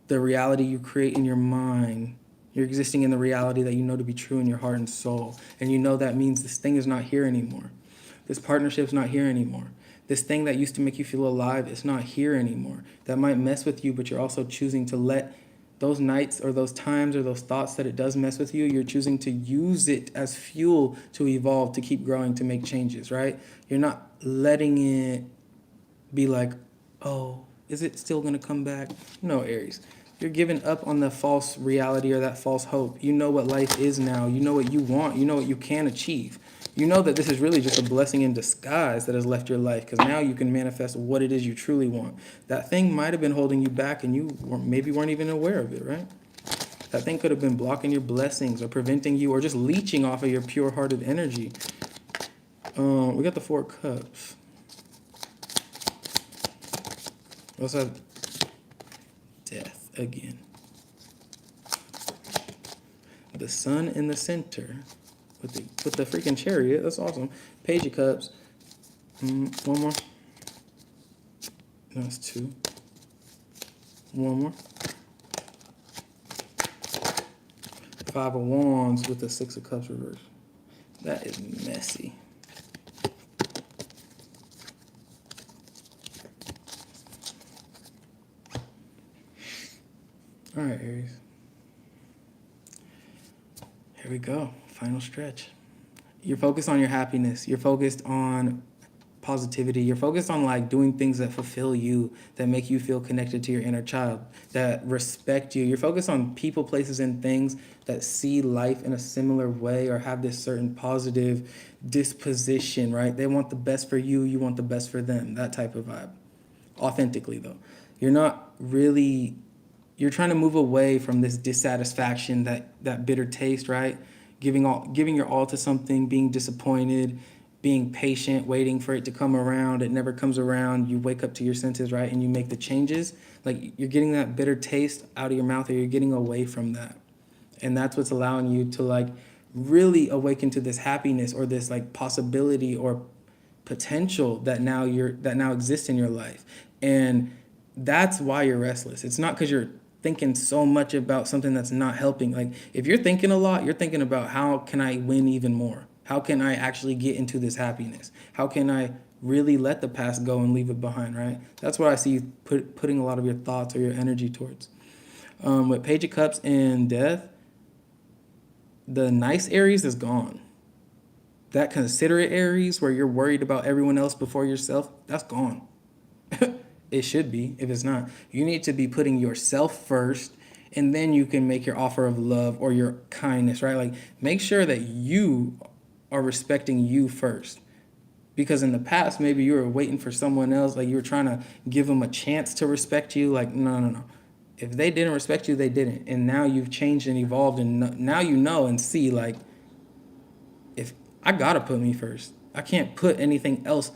the reality you create in your mind. You're existing in the reality that you know to be true in your heart and soul. And you know that means this thing is not here anymore. This partnership's not here anymore. This thing that used to make you feel alive is not here anymore. That might mess with you, but you're also choosing to let those nights or those times or those thoughts that it does mess with you, you're choosing to use it as fuel to evolve, to keep growing, to make changes, right? You're not letting it be like, oh, is it still going to come back? No, Aries. You're giving up on the false reality or that false hope. You know what life is now. You know what you want. You know what you can achieve. You know that this is really just a blessing in disguise that has left your life, because now you can manifest what it is you truly want. That thing might have been holding you back and you maybe weren't even aware of it, right? That thing could have been blocking your blessings or preventing you, or just leeching off of your pure-hearted energy. We got the Four of Cups. We also have Death again. The Sun in the center. With the freaking Chariot. That's awesome. Page of Cups. One more. That's two. One more. Five of Wands with the Six of Cups reverse. That is messy. All right, Aries. Here we go. Final stretch. You're focused on your happiness. You're focused on positivity. You're focused on like doing things that fulfill you, that make you feel connected to your inner child, that respect you. You're focused on people, places, and things that see life in a similar way or have this certain positive disposition, right? They want the best for you. You want the best for them. That type of vibe. Authentically, though. You're trying to move away from this dissatisfaction, that bitter taste, right? Giving your all to something, being disappointed, being patient, waiting for it to come around. It never comes around. You wake up to your senses, right? And you make the changes. Like you're getting that bitter taste out of your mouth, or you're getting away from that. And that's what's allowing you to like really awaken to this happiness or this like possibility or potential that now exists in your life. And that's why you're restless. It's not because you're thinking so much about something that's not helping. Like if you're thinking a lot, you're thinking about how can I win even more? How can I actually get into this happiness? How can I really let the past go and leave it behind, right? That's what I see you putting a lot of your thoughts or your energy towards. With Page of Cups and Death, the nice Aries is gone. That considerate Aries where you're worried about everyone else before yourself, that's gone. It should be, if it's not. You need to be putting yourself first, and then you can make your offer of love or your kindness, right? Like, make sure that you are respecting you first. Because in the past, maybe you were waiting for someone else, like you were trying to give them a chance to respect you. Like, no. If they didn't respect you, they didn't. And now you've changed and evolved, and now you know and see, like, if I gotta put me first. I can't put anything else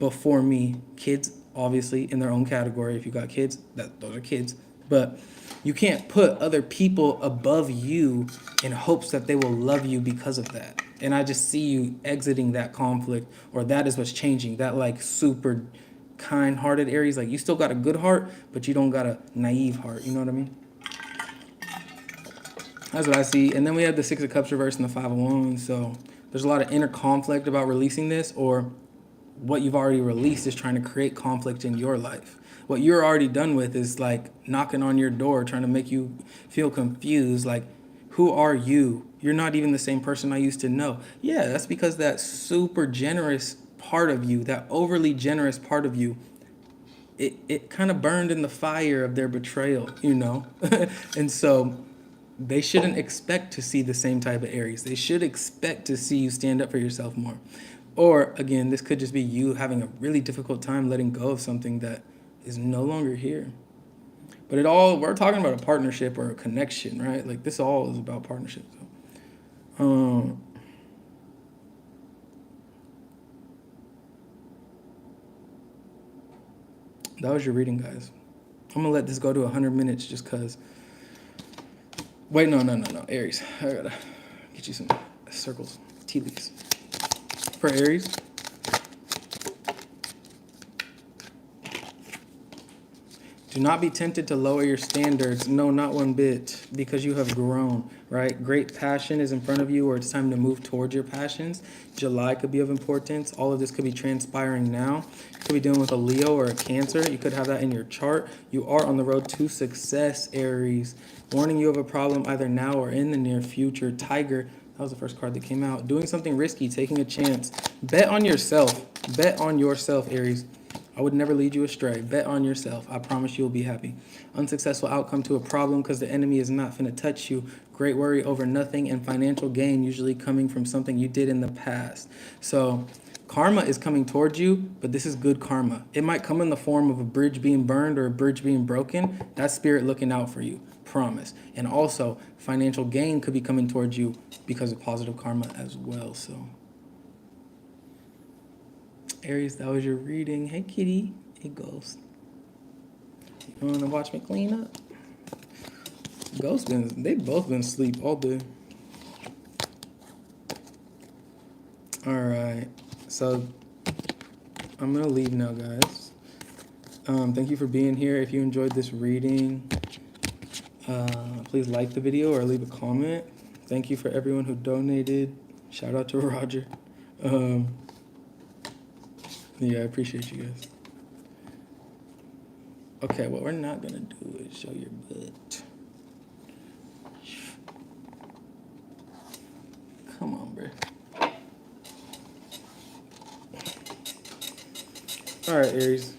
before me. Kids, obviously, in their own category. If you got kids, those are kids. But you can't put other people above you in hopes that they will love you because of that. And I just see you exiting that conflict, or that is what's changing. That like super kind-hearted Aries, like you still got a good heart, but you don't got a naive heart. You know what I mean? That's what I see. And then we have the Six of Cups reversed and the Five of Wands. So there's a lot of inner conflict about releasing this, or what you've already released is trying to create conflict in your life. What you're already done with is like knocking on your door, trying to make you feel confused. Like, who are you? You're not even the same person I used to know. Yeah, that's because that super generous part of you, that overly generous part of you, it kind of burned in the fire of their betrayal, you know? And so they shouldn't expect to see the same type of Aries. They should expect to see you stand up for yourself more. Or, again, this could just be you having a really difficult time letting go of something that is no longer here. But we're talking about a partnership or a connection, right? Like, this all is about partnership. So, that was your reading, guys. I'm going to let this go to 100 minutes just because. Wait, no. Aries. I got to get you some circles, tea leaves. For Aries, do not be tempted to lower your standards. No, not one bit, because you have grown, right? Great passion is in front of you, or it's time to move towards your passions. July could be of importance. All of this could be transpiring now. You could be dealing with a Leo or a Cancer. You could have that in your chart. You are on the road to success, Aries. Warning you of a problem either now or in the near future. Tiger. That was the first card that came out. Doing something risky, taking a chance. Bet on yourself. Bet on yourself, Aries. I would never lead you astray. Bet on yourself. I promise you'll be happy. Unsuccessful outcome to a problem because the enemy is not finna touch you. Great worry over nothing, and financial gain usually coming from something you did in the past. So karma is coming towards you, but this is good karma. It might come in the form of a bridge being burned or a bridge being broken. That's spirit looking out for you. Promise. And also financial gain could be coming towards you because of positive karma as well. So Aries, that was your reading. Hey kitty. Hey ghost. You wanna watch me clean up? They've both been asleep all day. Alright. So I'm gonna leave now, guys. Thank you for being here. If you enjoyed this reading, please like the video or leave a comment. Thank you for everyone who donated. Shout out to Roger. Yeah, I appreciate you guys. Okay, what we're not gonna do is show your butt. Come on, bro. All right, Aries.